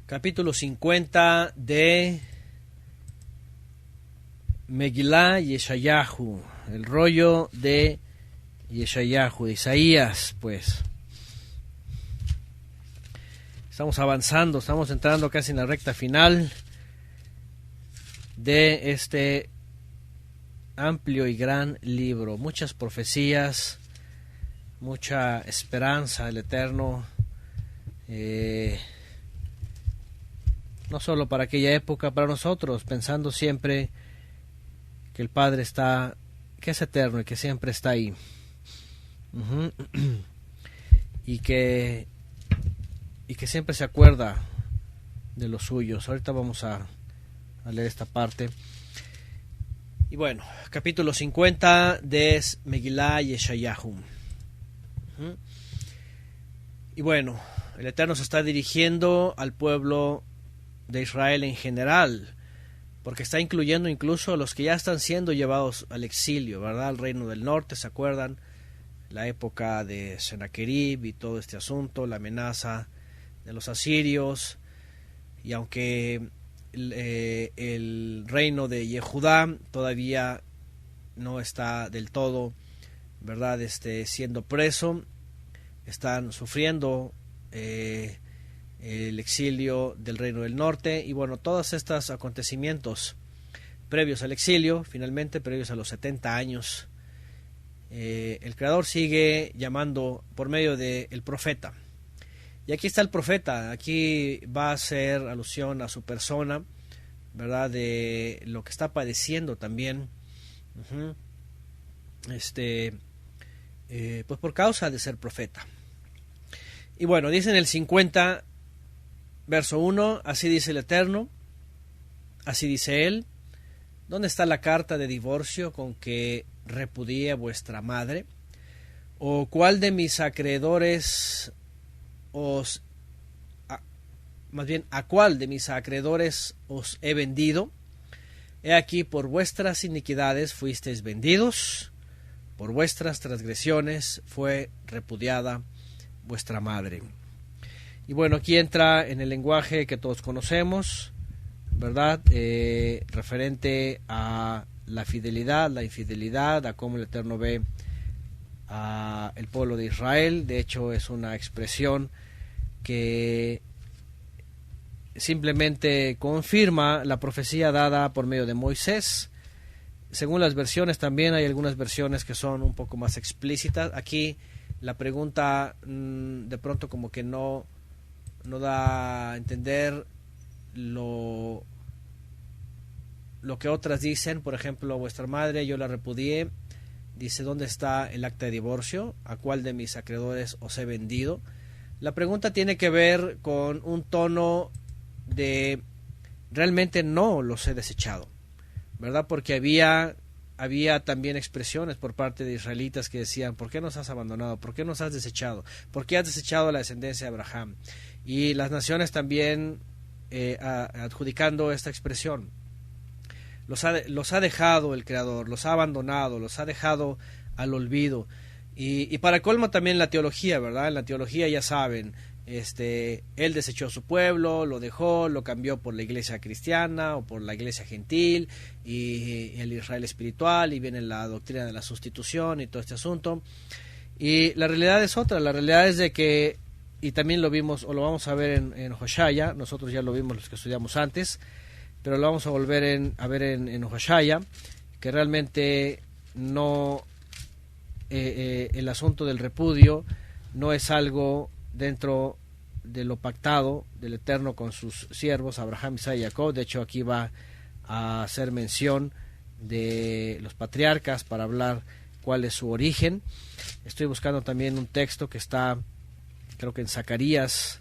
Capítulo 50 de Megilá Yeshayahu, el rollo de Yeshayahu, de Isaías, pues. Estamos avanzando, estamos entrando casi en la recta final de este amplio y gran libro. Muchas profecías, mucha esperanza del Eterno, no solo para aquella época, para nosotros, pensando siempre que el Padre está, que es eterno y que siempre está ahí. Y que siempre se acuerda de los suyos. Ahorita vamos a leer esta parte. Y bueno, capítulo 50 de Megilá Yeshayahu. Y bueno, el Eterno se está dirigiendo al pueblo de Israel en general, porque está incluyendo incluso a los que ya están siendo llevados al exilio, ¿verdad? Al reino del norte, ¿se acuerdan? La época de Sennacherib y todo este asunto, la amenaza de los asirios, y aunque el reino de Yehudá todavía no está del todo, ¿verdad? Siendo preso, están sufriendo el exilio del reino del norte, y bueno, todos estos acontecimientos previos al exilio, finalmente previos a los 70 años, el Creador sigue llamando por medio del profeta. Y aquí está el profeta, aquí va a hacer alusión a su persona, ¿verdad? De lo que está padeciendo también, pues por causa de ser profeta. Y bueno, dice en el 50, verso 1, así dice el Eterno, así dice Él, ¿dónde está la carta de divorcio con que repudié vuestra madre? ¿O cuál de mis acreedores ¿a cuál de mis acreedores os he vendido? He aquí, por vuestras iniquidades fuisteis vendidos, por vuestras transgresiones fue repudiada vuestra madre. Y bueno, aquí entra en el lenguaje que todos conocemos, ¿verdad? Referente a la fidelidad, la infidelidad, a cómo el Eterno ve a el pueblo de Israel. De hecho, es una expresión que simplemente confirma la profecía dada por medio de Moisés. Según las versiones, también hay algunas versiones que son un poco más explícitas. Aquí la pregunta de pronto como que no da a entender lo que otras dicen. Por ejemplo, vuestra madre yo la repudié, dice, ¿dónde está el acta de divorcio? ¿A cuál de mis acreedores os he vendido? La pregunta tiene que ver con un tono de realmente no los he desechado, ¿verdad? Porque había también expresiones por parte de israelitas que decían, ¿por qué nos has abandonado? ¿Por qué nos has desechado? ¿Por qué has desechado a la descendencia de Abraham? Y las naciones también adjudicando esta expresión. Los ha dejado el Creador, los ha abandonado, los ha dejado al olvido. Y para colmo también la teología, ¿verdad? En la teología ya saben, él desechó a su pueblo, lo dejó, lo cambió por la iglesia cristiana o por la iglesia gentil y el Israel espiritual, y viene la doctrina de la sustitución y todo este asunto. Y la realidad es otra, la realidad es de que, y también lo vimos o lo vamos a ver en Hoshaya, nosotros ya lo vimos los que estudiamos antes, pero lo vamos a volver a ver en Hoshaya, que realmente no, el asunto del repudio no es algo dentro de lo pactado del Eterno con sus siervos Abraham, Isaac y Jacob. De hecho, aquí va a hacer mención de los patriarcas para hablar cuál es su origen. Estoy buscando también un texto que está, creo que en Zacarías,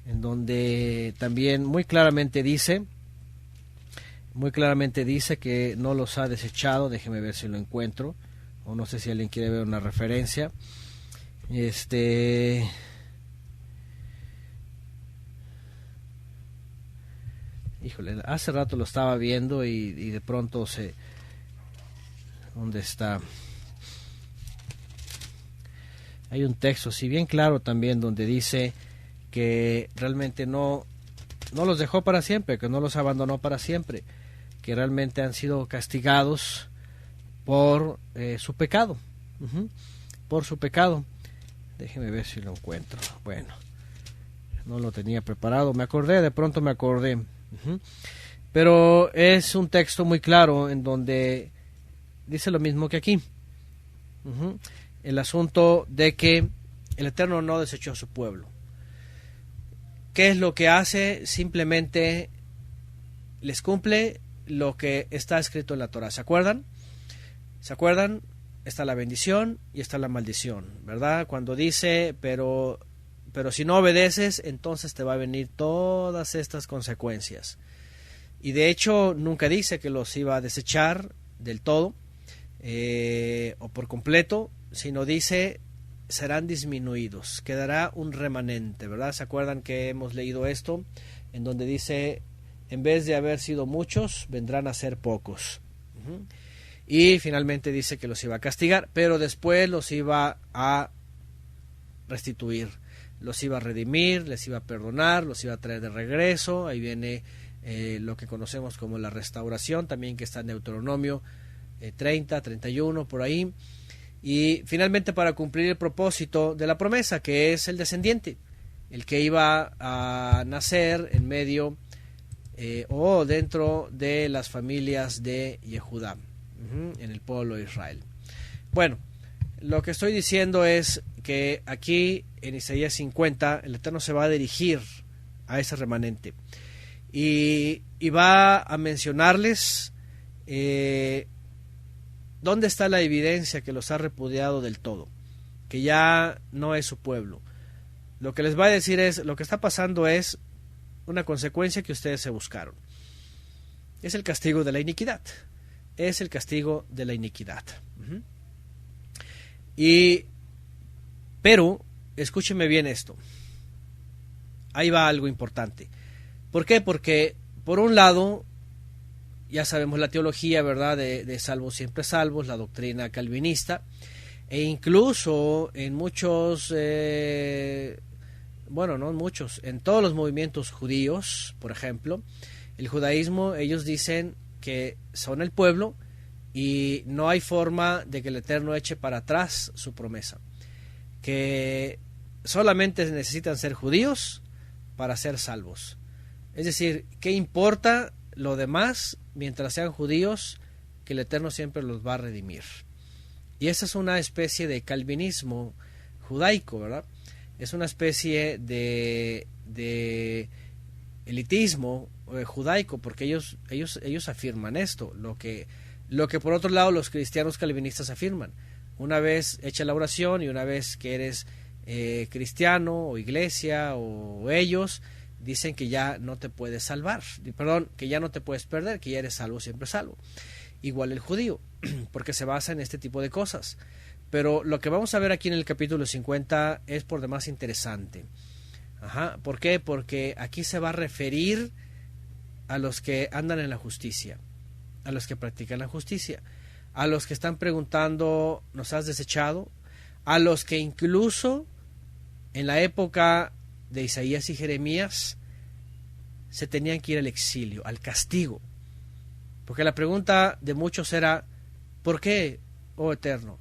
en donde también muy claramente dice que no los ha desechado. Déjeme ver si lo encuentro, o no sé si alguien quiere ver una referencia. Híjole, hace rato lo estaba viendo y de pronto ¿dónde está? Hay un texto, si bien claro también, donde dice que realmente no no los dejó para siempre, que no los abandonó para siempre, que realmente han sido castigados por su pecado, por su pecado. Déjeme ver si lo encuentro. Bueno, no lo tenía preparado, de pronto me acordé. Pero es un texto muy claro en donde dice lo mismo que aquí. El asunto de que el Eterno no desechó a su pueblo. ¿Qué es lo que hace? Simplemente les cumple lo que está escrito en la Torah. ¿Se acuerdan? ¿Se acuerdan? Está la bendición y está la maldición, ¿verdad? Cuando dice, pero si no obedeces, entonces te va a venir todas estas consecuencias. Y de hecho nunca dice que los iba a desechar del todo o por completo, sino dice serán disminuidos, quedará un remanente, ¿verdad? ¿Se acuerdan que hemos leído esto? En donde dice, en vez de haber sido muchos, vendrán a ser pocos. Y finalmente dice que los iba a castigar, pero después los iba a restituir, los iba a redimir, les iba a perdonar, los iba a traer de regreso. Ahí viene lo que conocemos como la restauración, también que está en Deuteronomio 30, 31, por ahí. Y finalmente para cumplir el propósito de la promesa, que es el descendiente, el que iba a nacer en medio o dentro de las familias de Yehudá, en el pueblo de Israel. Bueno, lo que estoy diciendo es que aquí en Isaías 50 el Eterno se va a dirigir a ese remanente y va a mencionarles dónde está la evidencia que los ha repudiado del todo, que ya no es su pueblo. Lo que les va a decir es, lo que está pasando es una consecuencia que ustedes se buscaron. Es el castigo de la iniquidad. Es el castigo de la iniquidad. Pero, escúcheme bien esto. Ahí va algo importante. ¿Por qué? Porque, por un lado, ya sabemos la teología, ¿verdad? De salvos siempre salvos, la doctrina calvinista, e incluso en muchos, bueno, no en muchos, en todos los movimientos judíos, por ejemplo, el judaísmo, ellos dicen que son el pueblo y no hay forma de que el Eterno eche para atrás su promesa, que solamente necesitan ser judíos para ser salvos. Es decir, ¿qué importa lo demás mientras sean judíos? Que el Eterno siempre los va a redimir. Y esa es una especie de calvinismo judaico, ¿verdad? Es una especie de elitismo judaico, porque ellos afirman esto, lo que por otro lado los cristianos calvinistas afirman. Una vez hecha la oración y una vez que eres cristiano o iglesia o ellos, dicen que ya no te puedes salvar, perdón, que ya no te puedes perder, que ya eres salvo, siempre salvo. Igual el judío, porque se basa en este tipo de cosas. Pero lo que vamos a ver aquí en el capítulo 50 es por demás interesante. ¿Por qué? Porque aquí se va a referir a los que andan en la justicia, a los que practican la justicia, a los que están preguntando, ¿nos has desechado? A los que incluso en la época de Isaías y Jeremías se tenían que ir al exilio, al castigo. Porque la pregunta de muchos era, ¿por qué, oh Eterno?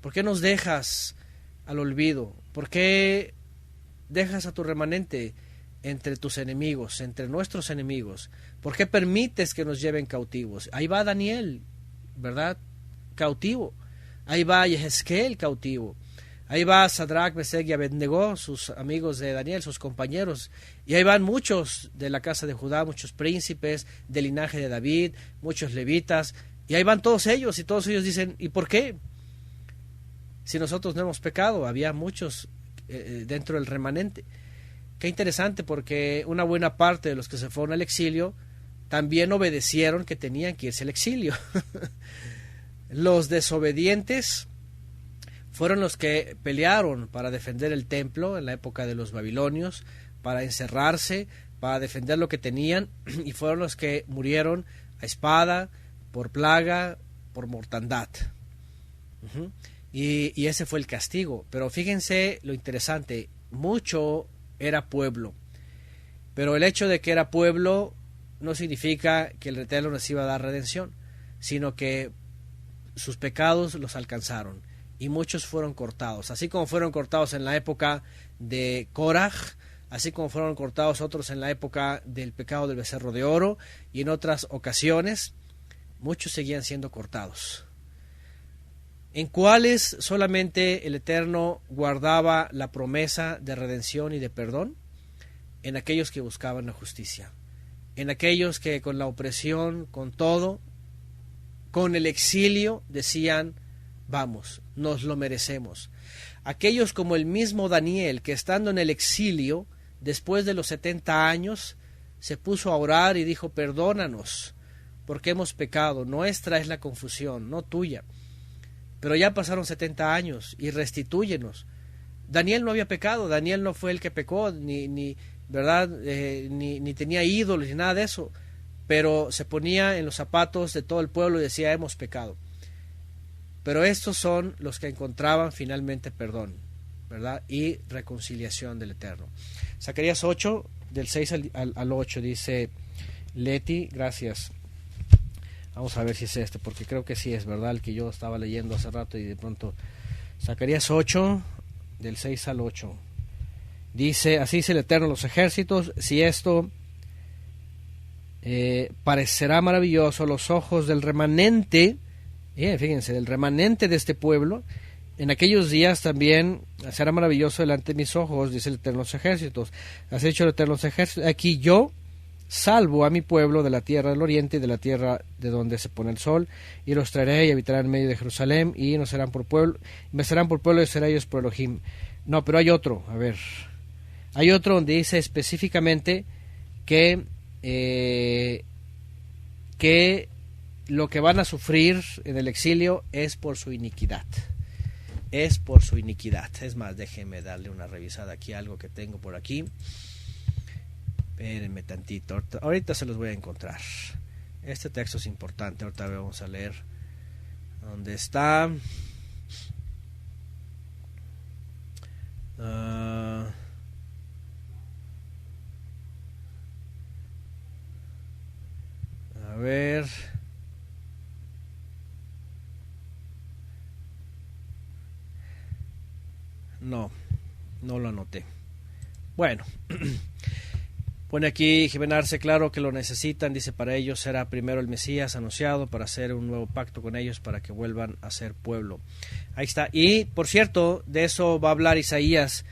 ¿Por qué nos dejas al olvido? ¿Por qué dejas a tu remanente entre tus enemigos, entre nuestros enemigos? ¿Por qué permites que nos lleven cautivos? Ahí va Daniel, ¿verdad? Cautivo. Ahí va Yehezkel cautivo. Ahí va Sadrach, Mesech y Abednego, sus amigos de Daniel, sus compañeros. Y ahí van muchos de la casa de Judá, muchos príncipes del linaje de David, muchos levitas. Y ahí van todos ellos, y todos ellos dicen, ¿y por qué? Si nosotros no hemos pecado, había muchos dentro del remanente. Qué interesante, porque una buena parte de los que se fueron al exilio también obedecieron que tenían que irse al exilio. Los desobedientes fueron los que pelearon para defender el templo en la época de los babilonios, para encerrarse, para defender lo que tenían, y fueron los que murieron a espada, por plaga, por mortandad. Y ese fue el castigo. Pero fíjense lo interesante, mucho era pueblo, Pero el hecho de que era pueblo no significa que el Eterno les iba a dar redención, sino que sus pecados los alcanzaron y muchos fueron cortados, así como fueron cortados en la época de Koraj, así como fueron cortados otros en la época del pecado del becerro de oro, y en otras ocasiones muchos seguían siendo cortados, en cuales solamente el Eterno guardaba la promesa de redención y de perdón, en aquellos que buscaban la justicia, en aquellos que con la opresión, con todo, con el exilio, decían: vamos, nos lo merecemos. Aquellos como el mismo Daniel, que estando en el exilio, después de los 70 años, se puso a orar y dijo: perdónanos, porque hemos pecado, nuestra es la confusión, no tuya. Pero ya pasaron 70 años y restitúyenos. Daniel no había pecado, Daniel no fue el que pecó, ¿verdad? Ni tenía ídolos ni nada de eso, pero se ponía en los zapatos de todo el pueblo y decía: hemos pecado. Pero estos son los que encontraban finalmente perdón, ¿verdad? Y reconciliación del Eterno. Zacarías 8, del 6 al 8, dice Leti, gracias. Vamos a ver si es este, porque creo que sí es, ¿verdad? El que yo estaba leyendo hace rato y de pronto... Zacarías 8, del 6 al 8. Dice: así dice el Eterno a los ejércitos, si esto parecerá maravilloso a los ojos del remanente, fíjense, del remanente de este pueblo, en aquellos días también será maravilloso delante de mis ojos, dice el Eterno de los ejércitos. Has hecho el Eterno de los ejércitos, aquí yo salvo a mi pueblo de la tierra del oriente y de la tierra de donde se pone el sol, y los traeré y habitarán en medio de Jerusalén, y no serán por pueblo, me serán por pueblo y serán ellos por Elohim. No, pero hay otro, a ver, hay otro donde dice específicamente que lo que van a sufrir en el exilio es por su iniquidad. Es por su iniquidad. Es más, déjenme darle una revisada aquí, algo que tengo por aquí. Espérenme tantito, ahorita se los voy a encontrar. Este texto es importante, ahorita vamos a leer dónde está. A ver. No lo anoté. Bueno. Pone aquí Jimenarse, claro que lo necesitan, dice: para ellos será primero el Mesías anunciado para hacer un nuevo pacto con ellos para que vuelvan a ser pueblo. Ahí está. Y por cierto, de eso va a hablar Isaías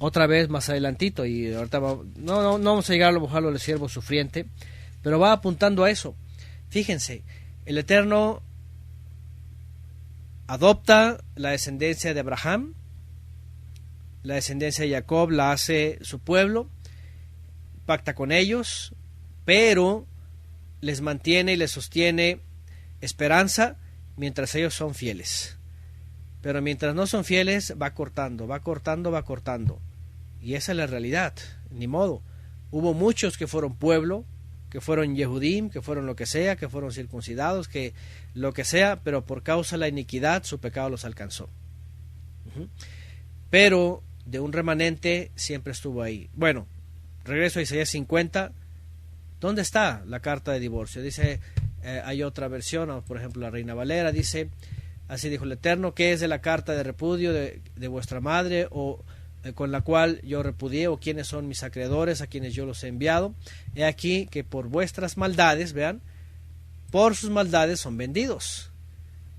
otra vez más adelantito, y ahorita no vamos a llegar a lo mejor del siervo sufriente, pero va apuntando a eso. Fíjense, el Eterno adopta la descendencia de Abraham, la descendencia de Jacob la hace su pueblo, pacta con ellos, pero les mantiene y les sostiene esperanza mientras ellos son fieles. Pero mientras no son fieles, va cortando. Y esa es la realidad, ni modo. Hubo muchos que fueron pueblo, que fueron Yehudim, que fueron lo que sea, que fueron circuncidados, que lo que sea, pero por causa de la iniquidad su pecado los alcanzó. Pero de un remanente siempre estuvo ahí. Bueno, regreso a Isaías 50. ¿Dónde está la carta de divorcio? Dice, hay otra versión, por ejemplo la Reina Valera dice: así dijo el Eterno, ¿qué es de la carta de repudio de vuestra madre, o con la cual yo repudié, o quiénes son mis acreedores a quienes yo los he enviado? He aquí que por vuestras maldades, vean, por sus maldades son vendidos,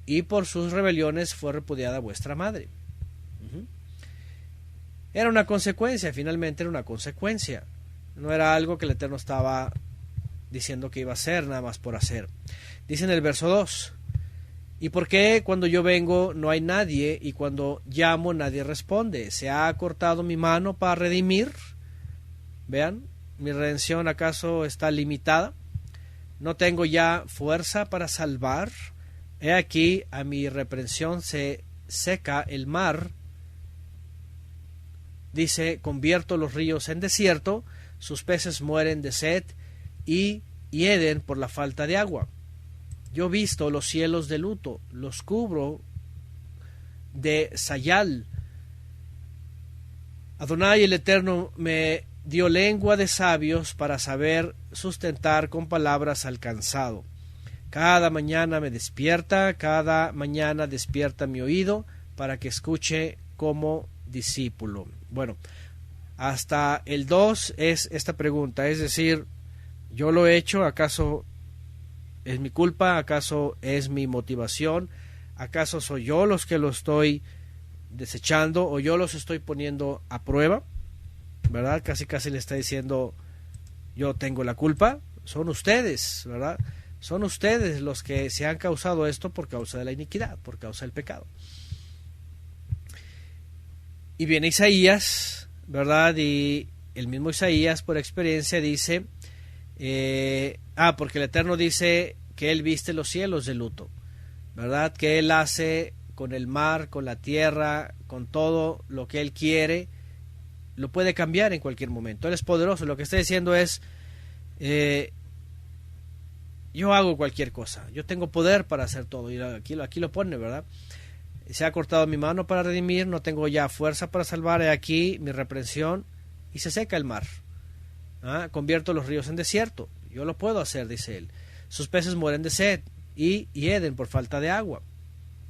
y por sus rebeliones fue repudiada vuestra madre. Era una consecuencia, finalmente era una consecuencia. No era algo que el Eterno estaba diciendo que iba a hacer, nada más por hacer. Dice en el verso 2: ¿y por qué cuando yo vengo no hay nadie, y cuando llamo nadie responde? ¿Se ha cortado mi mano para redimir? Vean, ¿mi redención acaso está limitada? ¿No tengo ya fuerza para salvar? He aquí, a mi reprensión se seca el mar. Dice: convierto los ríos en desierto, sus peces mueren de sed y hieden por la falta de agua. Yo visto los cielos de luto, los cubro de sayal. Adonai el Eterno me dio lengua de sabios para saber sustentar con palabras al cansado. Cada mañana me despierta, cada mañana despierta mi oído para que escuche como discípulo. Bueno, hasta el 2 es esta pregunta, es decir, ¿yo lo he hecho? ¿Acaso es mi culpa? ¿Acaso es mi motivación? ¿Acaso soy yo los que lo estoy desechando o yo los estoy poniendo a prueba? ¿Verdad? Casi le está diciendo, yo tengo la culpa. Son ustedes, ¿verdad? Son ustedes los que se han causado esto por causa de la iniquidad, por causa del pecado. Y viene Isaías, ¿verdad? Y el mismo Isaías, por experiencia, dice, porque el Eterno dice que Él viste los cielos de luto, ¿verdad? Que Él hace con el mar, con la tierra, con todo lo que Él quiere, lo puede cambiar en cualquier momento. Él es poderoso. Lo que está diciendo es, yo hago cualquier cosa, yo tengo poder para hacer todo. Y aquí lo pone, ¿verdad? Se ha cortado mi mano para redimir, no tengo ya fuerza para salvar, he aquí mi reprensión, y se seca el mar. Convierto los ríos en desierto, yo lo puedo hacer, dice él. Sus peces mueren de sed y hieden por falta de agua.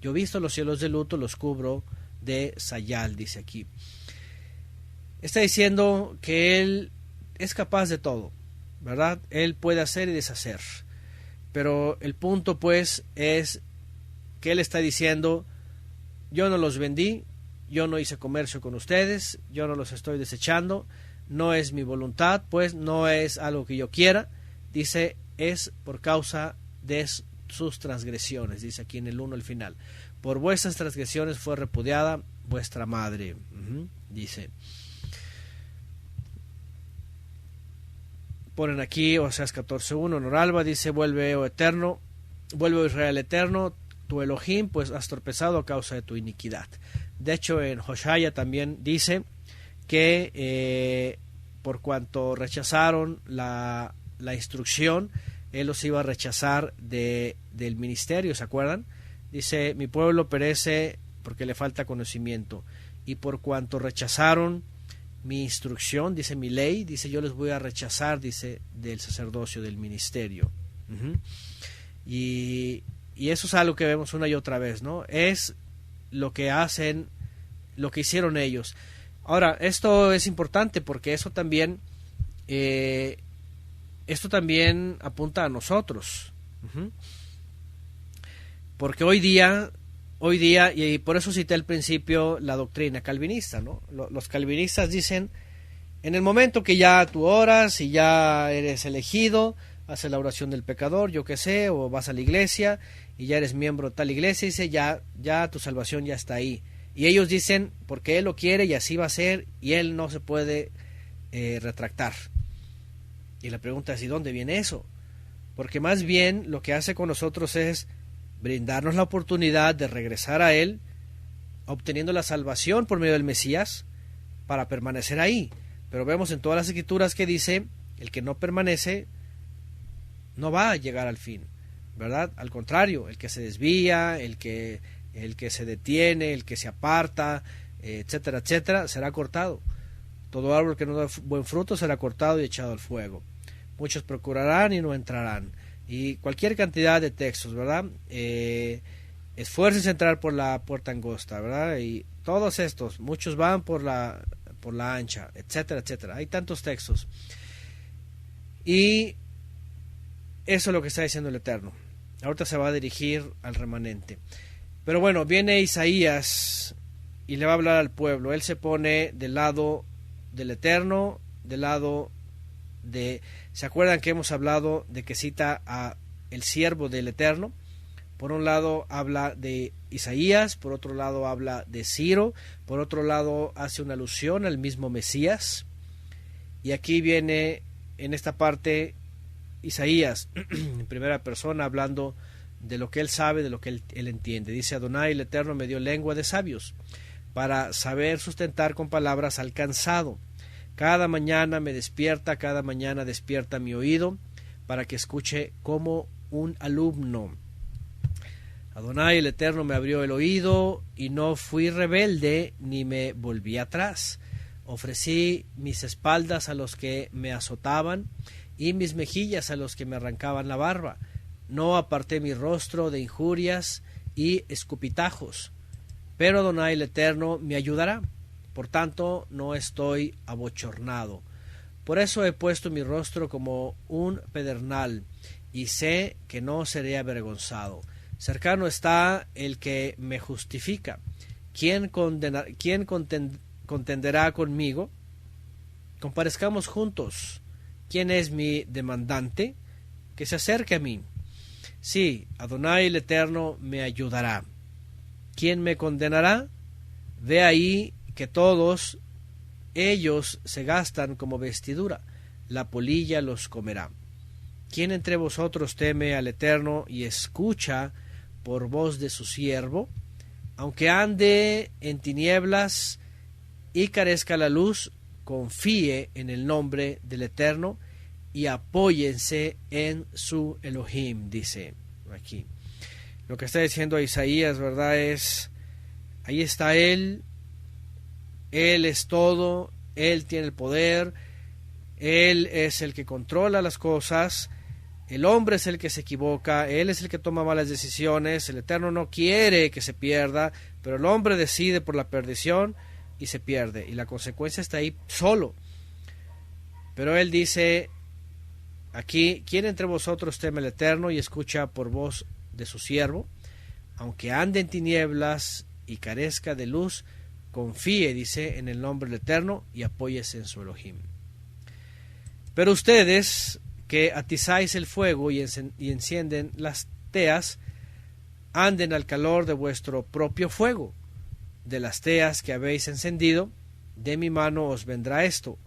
Yo visto los cielos de luto, los cubro de sayal, dice aquí. Está diciendo que él es capaz de todo, ¿verdad? Él puede hacer y deshacer. Pero el punto, pues, es que él está diciendo, yo no los vendí, yo no hice comercio con ustedes, yo no los estoy desechando, no es mi voluntad, pues no es algo que yo quiera. Dice, es por causa de sus transgresiones, dice aquí en el 1 al final. Por vuestras transgresiones fue repudiada vuestra madre, dice. Ponen aquí Oseas 14:1, Noralba dice, vuelve, oh Eterno, vuelve, oh Israel eterno, tu Elohim, pues has tropezado a causa de tu iniquidad. De hecho, en Hoshaya también dice que por cuanto rechazaron la instrucción, él los iba a rechazar del ministerio, ¿se acuerdan? Dice, mi pueblo perece porque le falta conocimiento, y por cuanto rechazaron mi instrucción, dice mi ley, dice yo les voy a rechazar, dice, del sacerdocio, del ministerio. Y eso es algo que vemos una y otra vez, ¿no? Es lo que hacen, lo que hicieron ellos. Ahora, esto es importante porque eso también, esto también apunta a nosotros. Porque hoy día, y por eso cité al principio la doctrina calvinista, ¿no? Los calvinistas dicen, en el momento que ya tú oras y ya eres elegido, haces la oración del pecador, yo qué sé, o vas a la iglesia y ya eres miembro de tal iglesia, dice, ya tu salvación ya está ahí. Y ellos dicen, porque Él lo quiere y así va a ser, y Él no se puede retractar. Y la pregunta es, ¿y dónde viene eso? Porque más bien lo que hace con nosotros es brindarnos la oportunidad de regresar a Él, obteniendo la salvación por medio del Mesías, para permanecer ahí. Pero vemos en todas las escrituras que dice, el que no permanece no va a llegar al fin, ¿verdad? Al contrario, el que se desvía, el que se detiene, el que se aparta, etcétera, etcétera, será cortado. Todo árbol que no da buen fruto será cortado y echado al fuego. Muchos procurarán y no entrarán. Y cualquier cantidad de textos, ¿verdad? Esfuércense a entrar por la puerta angosta, ¿verdad? Y todos estos, muchos van por la ancha, etcétera, etcétera. Hay tantos textos. Y eso es lo que está diciendo el Eterno. Ahorita se va a dirigir al remanente. Pero bueno, viene Isaías y le va a hablar al pueblo. Él se pone del lado del Eterno, del lado de... ¿Se acuerdan que hemos hablado de que cita a el siervo del Eterno? Por un lado habla de Isaías, por otro lado habla de Ciro, por otro lado hace una alusión al mismo Mesías. Y aquí viene en esta parte Isaías en primera persona hablando de lo que él sabe, de lo que él entiende. Dice, Adonai el Eterno me dio lengua de sabios para saber sustentar con palabras al cansado. Cada mañana me despierta, cada mañana despierta mi oído para que escuche como un alumno. Adonai el Eterno me abrió el oído y no fui rebelde ni me volví atrás. Ofrecí mis espaldas a los que me azotaban y mis mejillas a los que me arrancaban la barba. No aparté mi rostro de injurias y escupitajos. Pero Adonai el Eterno me ayudará. Por tanto, no estoy abochornado. Por eso he puesto mi rostro como un pedernal, y sé que no seré avergonzado. Cercano está el que me justifica. ¿Quién contenderá conmigo? Comparezcamos juntos. ¿Quién es mi demandante? Que se acerque a mí. Sí, Adonai el Eterno me ayudará. ¿Quién me condenará? Ve ahí que todos ellos se gastan como vestidura, la polilla los comerá. ¿Quién entre vosotros teme al Eterno y escucha por voz de su siervo? Aunque ande en tinieblas y carezca la luz, confíe en el nombre del Eterno y apóyense en su Elohim, dice aquí. Lo que está diciendo Isaías, ¿verdad? Ahí está Él es todo, Él tiene el poder, Él es el que controla las cosas, el hombre es el que se equivoca, Él es el que toma malas decisiones, el Eterno no quiere que se pierda, pero el hombre decide por la perdición y se pierde, y la consecuencia está ahí solo. Pero Él dice aquí, ¿quién entre vosotros teme al Eterno y escucha por voz de su siervo? Aunque ande en tinieblas y carezca de luz, confíe, dice, en el nombre del Eterno y apóyese en su Elohim. Pero ustedes que atizáis el fuego y encienden las teas, anden al calor de vuestro propio fuego. De las teas que habéis encendido, de mi mano os vendrá esto.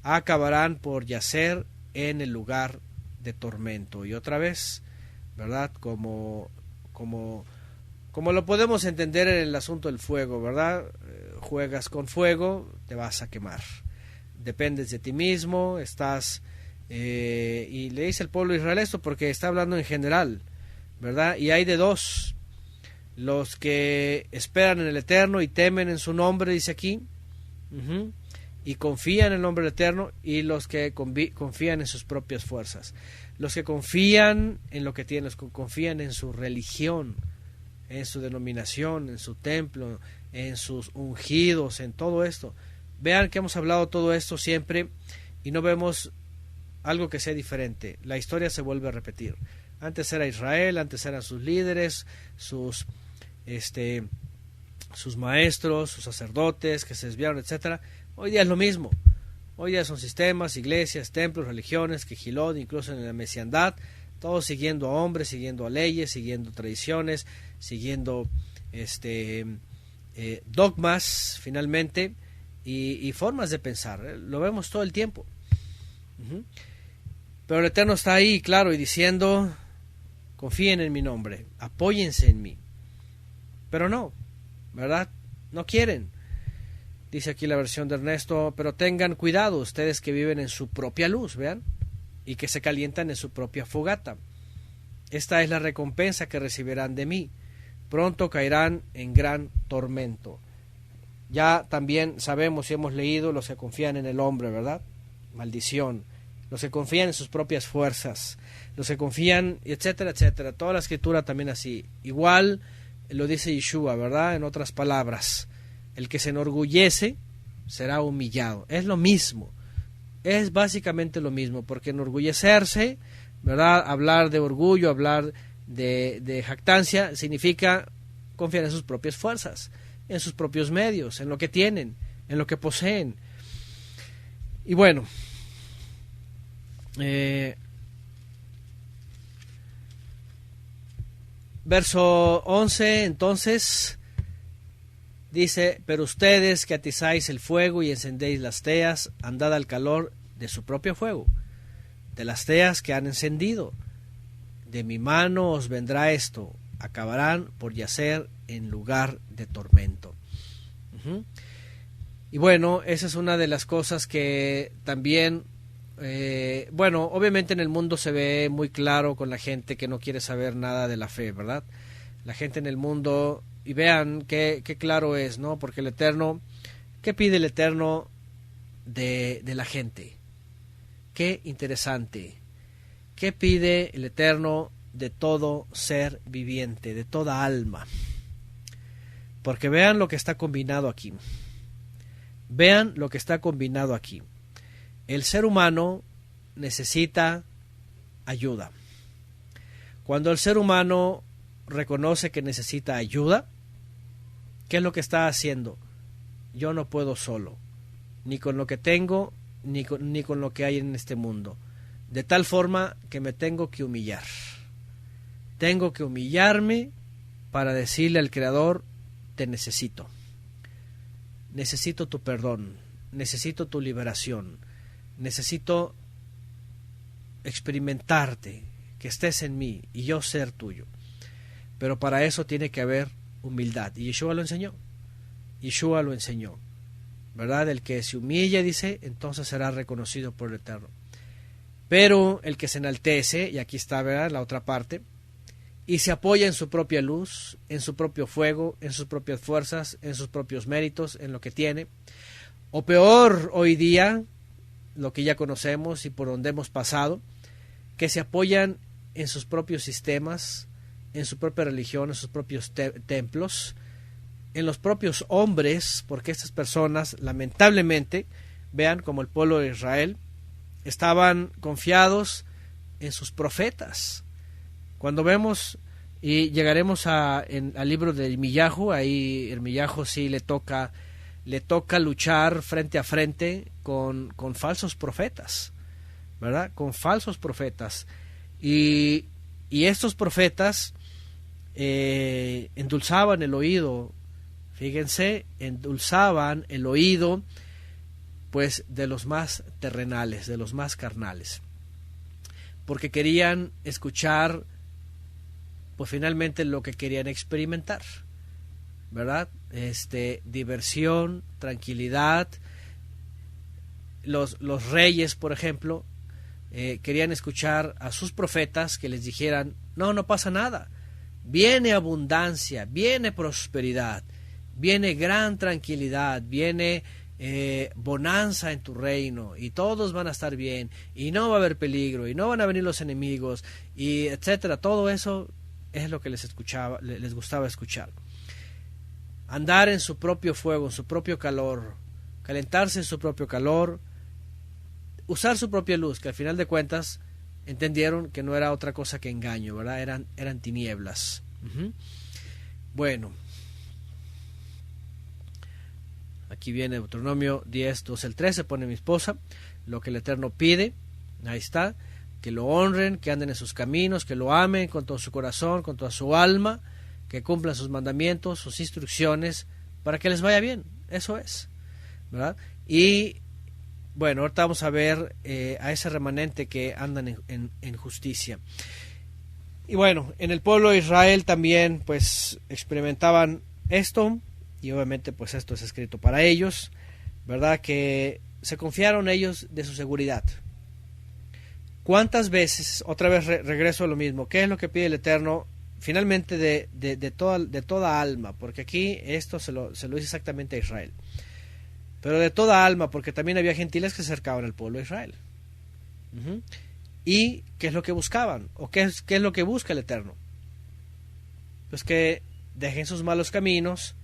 Acabarán por yacer en el lugar de tormento. Y otra vez, ¿verdad? Como lo podemos entender en el asunto del fuego, ¿verdad? Juegas con fuego, te vas a quemar. Dependes de ti mismo, estás... y le dice el pueblo de Israel esto porque está hablando en general, ¿verdad? Y hay de dos: los que esperan en el Eterno y temen en su nombre, dice aquí, y confían en el nombre del Eterno, y los que confían en sus propias fuerzas. Los que confían en lo que tienen, los que confían en su religión, en su denominación, en su templo, en sus ungidos, en todo esto. Vean que hemos hablado todo esto siempre y no vemos algo que sea diferente. La historia se vuelve a repetir. Antes era Israel, antes eran sus líderes, sus maestros, sus sacerdotes que se desviaron, etcétera. Hoy día es lo mismo. Hoy día son sistemas, iglesias, templos, religiones, quejilot, incluso en la mesiandad, todos siguiendo a hombres, siguiendo a leyes, siguiendo tradiciones, siguiendo dogmas, finalmente, y formas de pensar. Lo vemos todo el tiempo. Pero el Eterno está ahí, claro, y diciendo: confíen en mi nombre, apóyense en mí. Pero no, ¿verdad? No quieren. Dice aquí la versión de Ernesto: pero tengan cuidado ustedes que viven en su propia luz, vean, y que se calientan en su propia fogata. Esta es la recompensa que recibirán de mí. Pronto caerán en gran tormento. Ya también sabemos y hemos leído los que confían en el hombre, ¿verdad? Maldición. Los que confían en sus propias fuerzas, los que confían, etcétera, etcétera. Toda la escritura también así. Igual lo dice Yeshua, ¿verdad? En otras palabras, el que se enorgullece será humillado. Es lo mismo. Es básicamente lo mismo, porque enorgullecerse, ¿verdad? Hablar de orgullo, hablar de jactancia, significa confiar en sus propias fuerzas, en sus propios medios, en lo que tienen, en lo que poseen. Y bueno, verso 11, entonces, dice: pero ustedes que atizáis el fuego y encendéis las teas, andad al calor de su propio fuego, de las teas que han encendido. De mi mano os vendrá esto, acabarán por yacer en lugar de tormento. Y bueno, esa es una de las cosas que también, bueno, obviamente en el mundo se ve muy claro con la gente que no quiere saber nada de la fe, ¿verdad? La gente en el mundo, y vean qué claro es, ¿no? Porque el Eterno, ¿qué pide el Eterno de la gente. Qué interesante. ¿Qué pide el Eterno de todo ser viviente, de toda alma? Porque vean lo que está combinado aquí. Vean lo que está combinado aquí. El ser humano necesita ayuda. Cuando el ser humano reconoce que necesita ayuda, ¿qué es lo que está haciendo? Yo no puedo solo, ni con lo que tengo, ni con lo que hay en este mundo. De tal forma que me tengo que humillar. Tengo que humillarme para decirle al Creador, te necesito. Necesito tu perdón, necesito tu liberación, necesito experimentarte, que estés en mí y yo ser tuyo. Pero para eso tiene que haber humildad. Y Yeshua lo enseñó. Yeshua lo enseñó. ¿Verdad? El que se humilla, dice, entonces será reconocido por el Eterno. Pero el que se enaltece, y aquí está, ¿verdad?, la otra parte, y se apoya en su propia luz, en su propio fuego, en sus propias fuerzas, en sus propios méritos, en lo que tiene, o peor hoy día, lo que ya conocemos y por donde hemos pasado, que se apoyan en sus propios sistemas, en su propia religión, en sus propios templos, en los propios hombres, porque estas personas, lamentablemente, vean como el pueblo de Israel, estaban confiados en sus profetas. Cuando vemos, y llegaremos al libro de Irmiyahu, ahí Irmiyahu sí le toca luchar frente a frente con falsos profetas, ¿verdad? Con falsos profetas. Y estos profetas endulzaban el oído, fíjense, endulzaban el oído pues de los más terrenales, de los más carnales, porque querían escuchar pues finalmente lo que querían experimentar, ¿verdad? Diversión, tranquilidad. Los reyes, por ejemplo, querían escuchar a sus profetas que les dijeran, no pasa nada, viene abundancia, viene prosperidad, viene gran tranquilidad, viene bonanza en tu reino, y todos van a estar bien, y no va a haber peligro, y no van a venir los enemigos, y etcétera. Todo eso es lo que les gustaba escuchar. Andar en su propio fuego, en su propio calor, calentarse en su propio calor, usar su propia luz, que al final de cuentas entendieron que no era otra cosa que engaño, ¿verdad? Eran tinieblas. Bueno, aquí viene Deuteronomio 10, 12 al 13, pone mi esposa, lo que el Eterno pide, ahí está, que lo honren, que anden en sus caminos, que lo amen con todo su corazón, con toda su alma, que cumplan sus mandamientos, sus instrucciones, para que les vaya bien. Eso es, ¿verdad? Y bueno, ahorita vamos a ver a ese remanente que andan en justicia. Y bueno, en el pueblo de Israel también pues experimentaban esto, y obviamente pues esto es escrito para ellos, ¿verdad? Que se confiaron ellos de su seguridad. ¿Cuántas veces, otra vez regreso a lo mismo, qué es lo que pide el Eterno finalmente de toda alma? Porque aquí esto se lo dice exactamente a Israel. Pero de toda alma, porque también había gentiles que se acercaban al pueblo de Israel. ¿Y qué es lo que buscaban? ¿O qué es lo que busca el Eterno? Pues que dejen sus malos caminos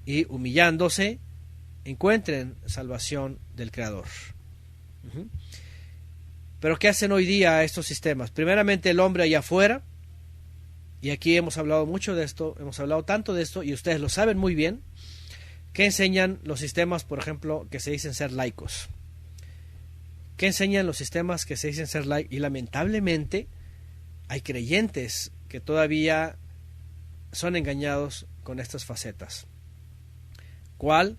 y humillándose encuentren salvación del Creador. Pero ¿qué hacen hoy día estos sistemas? Primeramente el hombre allá afuera, y aquí hemos hablado mucho de esto, hemos hablado tanto de esto, y ustedes lo saben muy bien, ¿qué enseñan los sistemas, por ejemplo, que se dicen ser laicos? ¿Qué enseñan los sistemas que se dicen ser laicos? Y lamentablemente hay creyentes que todavía son engañados con estas facetas. ¿Cuál?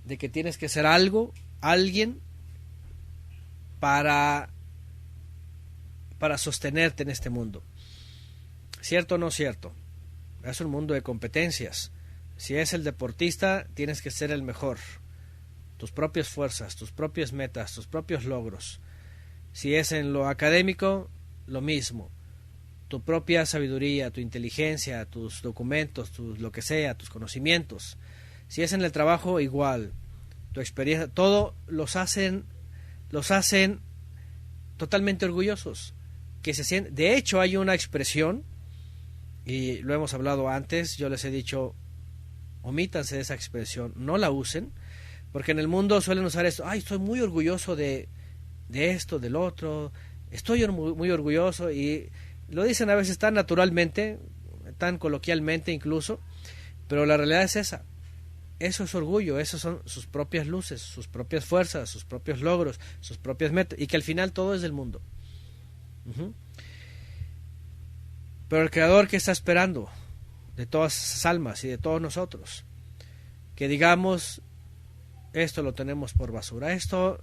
De que tienes que ser alguien para sostenerte en este mundo. ¿Cierto o no cierto? Es un mundo de competencias. Si es el deportista, tienes que ser el mejor. Tus propias fuerzas, tus propias metas, tus propios logros. Si es en lo académico, lo mismo. Tu propia sabiduría, tu inteligencia, tus documentos, lo que sea, tus conocimientos. Si es en el trabajo, igual. tu experiencia, todo los hacen totalmente orgullosos, que se sienten. De hecho, hay una expresión, y lo hemos hablado antes, yo les he dicho, omítanse de esa expresión, no la usen, porque en el mundo suelen usar esto, ay, estoy muy orgulloso de esto, del otro, estoy muy orgulloso, y lo dicen a veces tan naturalmente, tan coloquialmente incluso, pero la realidad es esa. Eso es orgullo, esos son sus propias luces, sus propias fuerzas, sus propios logros, sus propias metas, y que al final todo es del mundo. Pero el Creador, ¿qué está esperando de todas esas almas y de todos nosotros? Que digamos, esto lo tenemos por basura, esto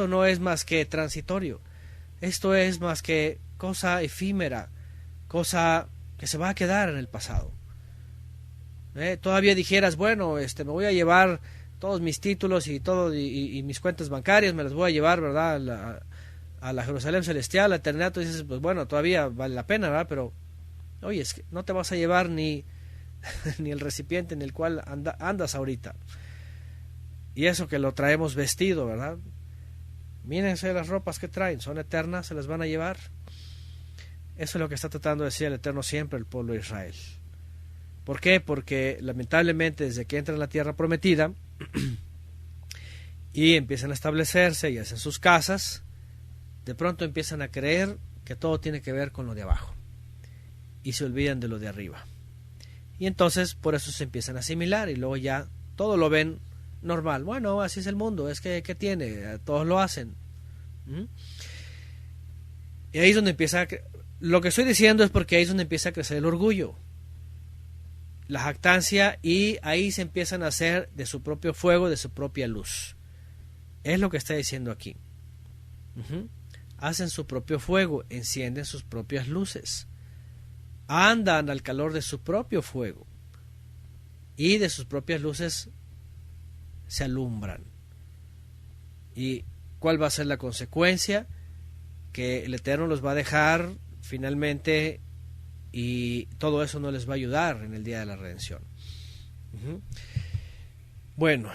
no es más que transitorio, esto es más que cosa efímera, cosa que se va a quedar en el pasado. Todavía dijeras, bueno, me voy a llevar todos mis títulos y todo y mis cuentas bancarias, me las voy a llevar, ¿verdad?, a la Jerusalén celestial, a la eternidad. Tú dices, pues bueno, todavía vale la pena, ¿verdad? Pero oye, es que no te vas a llevar ni el recipiente en el cual andas ahorita, y eso que lo traemos vestido, ¿verdad? Mírense las ropas que traen, son eternas, se las van a llevar. Eso es lo que está tratando de decir el Eterno siempre al pueblo de Israel. ¿Por qué? Porque lamentablemente desde que entran en la tierra prometida y empiezan a establecerse y hacen sus casas, de pronto empiezan a creer que todo tiene que ver con lo de abajo y se olvidan de lo de arriba. Y entonces por eso se empiezan a asimilar y luego ya todo lo ven normal. Bueno, así es el mundo, es que ¿qué tiene? Todos lo hacen. Y ahí es donde empieza lo que estoy diciendo es porque ahí es donde empieza a crecer el orgullo, la jactancia, y ahí se empiezan a hacer de su propio fuego, de su propia luz. Es lo que está diciendo aquí. Hacen su propio fuego, encienden sus propias luces, andan al calor de su propio fuego y de sus propias luces se alumbran. ¿Y cuál va a ser la consecuencia? Que el Eterno los va a dejar finalmente, y todo eso no les va a ayudar en el día de la redención. Bueno,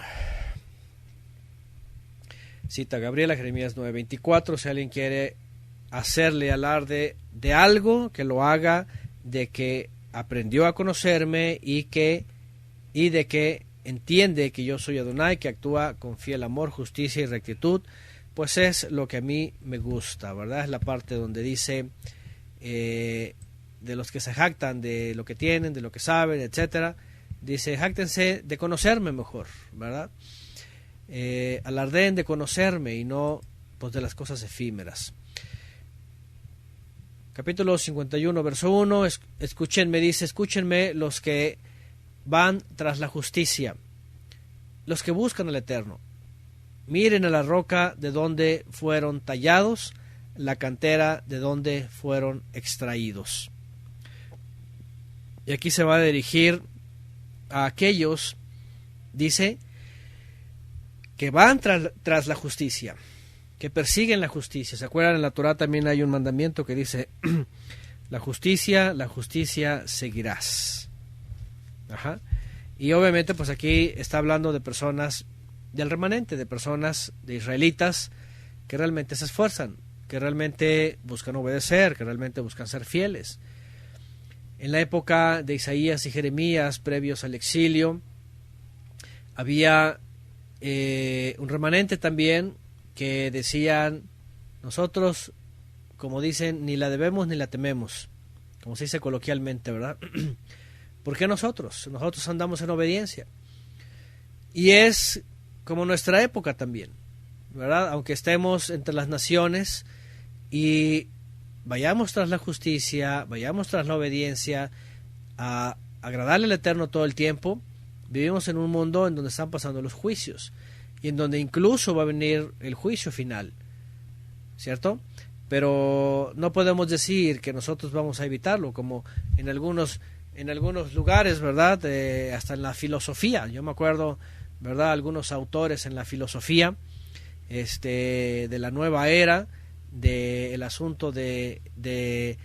cita Gabriela, Jeremías 9:24. Si alguien quiere hacerle alarde de algo, que lo haga de que aprendió a conocerme y de que entiende que yo soy Adonai, que actúa con fiel amor, justicia y rectitud, pues es lo que a mí me gusta, ¿verdad? Es la parte donde dice de los que se jactan de lo que tienen, de lo que saben, etcétera. Dice, jáctense de conocerme mejor, ¿verdad? Alardeen de conocerme y no pues de las cosas efímeras. Capítulo 51, verso 1, escúchenme, dice, escúchenme los que van tras la justicia, los que buscan al Eterno. Miren a la roca de donde fueron tallados, la cantera de donde fueron extraídos. Y aquí se va a dirigir a aquellos, dice, que van tras la justicia, que persiguen la justicia. ¿Se acuerdan? En la Torah también hay un mandamiento que dice, la justicia seguirás. Y obviamente pues aquí está hablando de personas del remanente, de personas, de israelitas, que realmente se esfuerzan, que realmente buscan obedecer, que realmente buscan ser fieles. En la época de Isaías y Jeremías, previos al exilio, había un remanente también que decían, nosotros, como dicen, ni la debemos ni la tememos, como se dice coloquialmente, ¿verdad? ¿Por qué nosotros? Nosotros andamos en obediencia. Y es como nuestra época también, ¿verdad? Aunque estemos entre las naciones y vayamos tras la justicia, vayamos tras la obediencia, a agradarle al Eterno todo el tiempo, vivimos en un mundo en donde están pasando los juicios y en donde incluso va a venir el juicio final, ¿cierto? Pero no podemos decir que nosotros vamos a evitarlo, como en algunos lugares, ¿verdad? Hasta en la filosofía. Yo me acuerdo, ¿verdad? Algunos autores en la filosofía de la nueva era, del asunto decían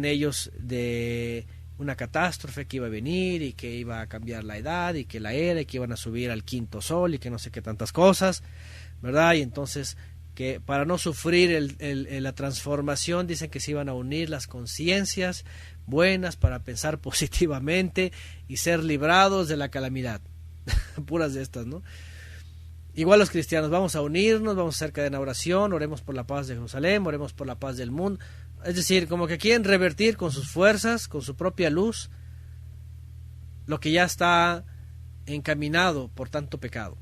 ellos, de una catástrofe que iba a venir y que iba a cambiar la edad y que la era y que iban a subir al quinto sol y que no sé qué tantas cosas, ¿verdad? Y entonces que para no sufrir la transformación dicen que se iban a unir las conciencias buenas para pensar positivamente y ser librados de la calamidad. Puras de estas, ¿no? Igual los cristianos, vamos a unirnos, vamos a hacer cadena de oración, oremos por la paz de Jerusalén, oremos por la paz del mundo. Es decir, como que quieren revertir con sus fuerzas, con su propia luz, lo que ya está encaminado por tanto pecado.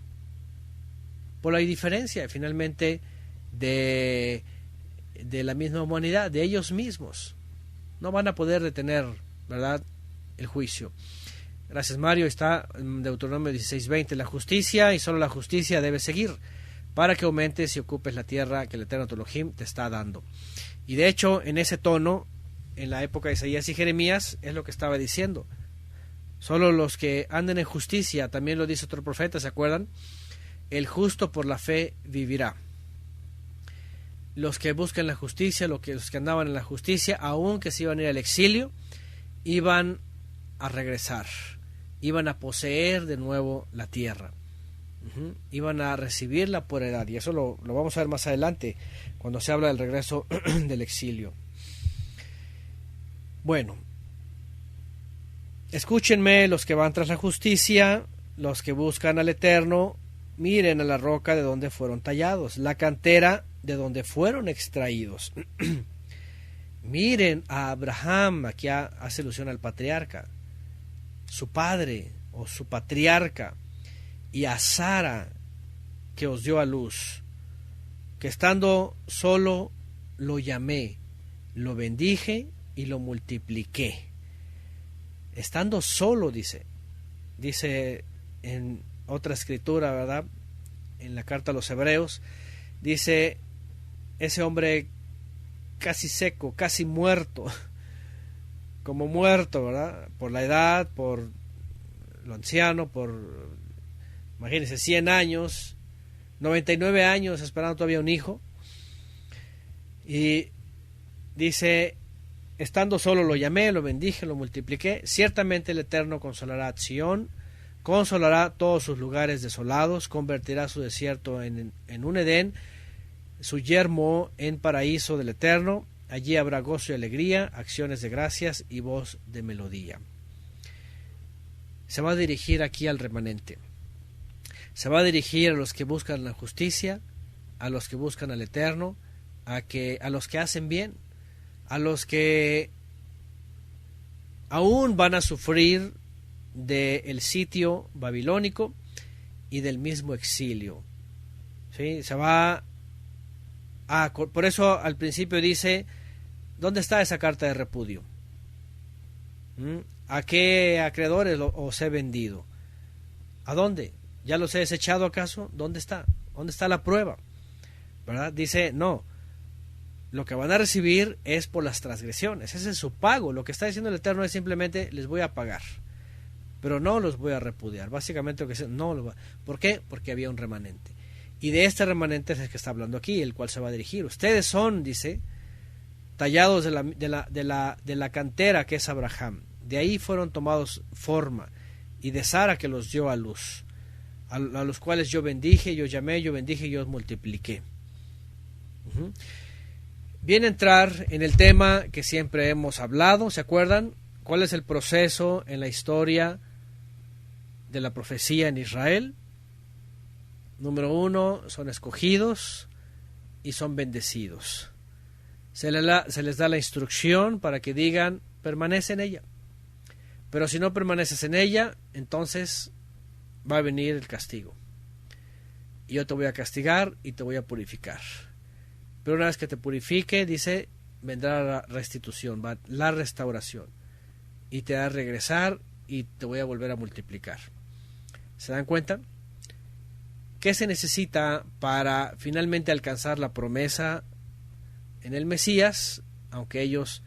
Por la indiferencia, finalmente, de la misma humanidad, de ellos mismos. No van a poder detener, ¿verdad?, el juicio. Gracias, Mario. Está en Deuteronomio 16:20. La justicia y solo la justicia debe seguir para que aumentes y ocupes la tierra que el Eterno tu Elohim te está dando. Y de hecho, en ese tono, en la época de Isaías y Jeremías, es lo que estaba diciendo. Solo los que anden en justicia, también lo dice otro profeta, ¿se acuerdan? El justo por la fe vivirá. Los que buscan la justicia, los que andaban en la justicia, aunque se iban a ir al exilio, iban a regresar, iban a poseer de nuevo la tierra, iban a recibirla por heredad, y eso lo vamos a ver más adelante cuando se habla del regreso del exilio. Bueno, escúchenme los que van tras la justicia, los que buscan al Eterno, miren a la roca de donde fueron tallados, la cantera de donde fueron extraídos. Miren a Abraham, aquí hace alusión al patriarca, su padre o su patriarca, y a Sara, que os dio a luz, que estando solo lo llamé, lo bendije y lo multipliqué. Estando solo, dice en otra escritura, ¿verdad?, en la carta a los Hebreos, dice, ese hombre casi seco, casi muerto, como muerto, ¿verdad?, por la edad, por lo anciano, imagínense, 100 años, 99 años esperando todavía un hijo, y dice, estando solo lo llamé, lo bendije, lo multipliqué, ciertamente el Eterno consolará a Sión, consolará todos sus lugares desolados, convertirá su desierto en un Edén, su yermo en paraíso del Eterno. Allí habrá gozo y alegría, acciones de gracias y voz de melodía. Se va a dirigir aquí al remanente. Se va a dirigir a los que buscan la justicia, a los que buscan al Eterno, a los que hacen bien, a los que aún van a sufrir del sitio babilónico y del mismo exilio. ¿Sí? Se va por eso al principio dice, ¿dónde está esa carta de repudio? ¿A qué acreedores os he vendido? ¿A dónde? ¿Ya los he desechado acaso? ¿Dónde está? ¿Dónde está la prueba? ¿Verdad? Dice, no, lo que van a recibir es por las transgresiones, ese es su pago. Lo que está diciendo el Eterno es simplemente, les voy a pagar, pero no los voy a repudiar. Básicamente lo que dice, no lo va. ¿Por qué? Porque había un remanente. Y de este remanente es el que está hablando aquí, el cual se va a dirigir. Ustedes son, dice, tallados de la cantera que es Abraham. De ahí fueron tomados forma, y de Sara que los dio a luz, a los cuales yo bendije, yo llamé, yo bendije, yo os multipliqué. Viene a entrar en el tema que siempre hemos hablado, ¿se acuerdan? ¿Cuál es el proceso en la historia de la profecía en Israel? Número 1, son escogidos y son bendecidos. Se les da la instrucción para que digan, permanece en ella. Pero si no permaneces en ella, entonces va a venir el castigo. Y yo te voy a castigar y te voy a purificar. Pero una vez que te purifique, dice, vendrá la restitución, la restauración. Y te va a regresar y te voy a volver a multiplicar. ¿Se dan cuenta? ¿Qué se necesita para finalmente alcanzar la promesa en el Mesías? Aunque ellos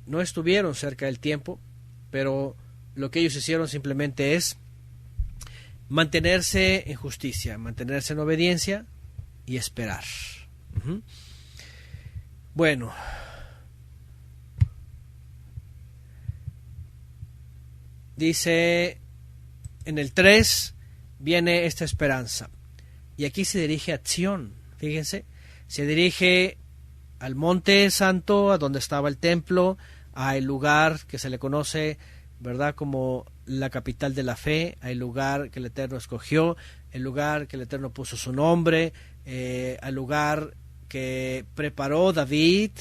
no estuvieron cerca del tiempo, pero lo que ellos hicieron simplemente es mantenerse en justicia, mantenerse en obediencia y esperar. Bueno, dice en el 3, viene esta esperanza. Y aquí se dirige a Sion, fíjense, se dirige al monte santo, a donde estaba el templo, al lugar que se le conoce, ¿verdad?, como la capital de la fe, al lugar que el Eterno escogió, el lugar que el Eterno puso su nombre, al lugar que preparó David,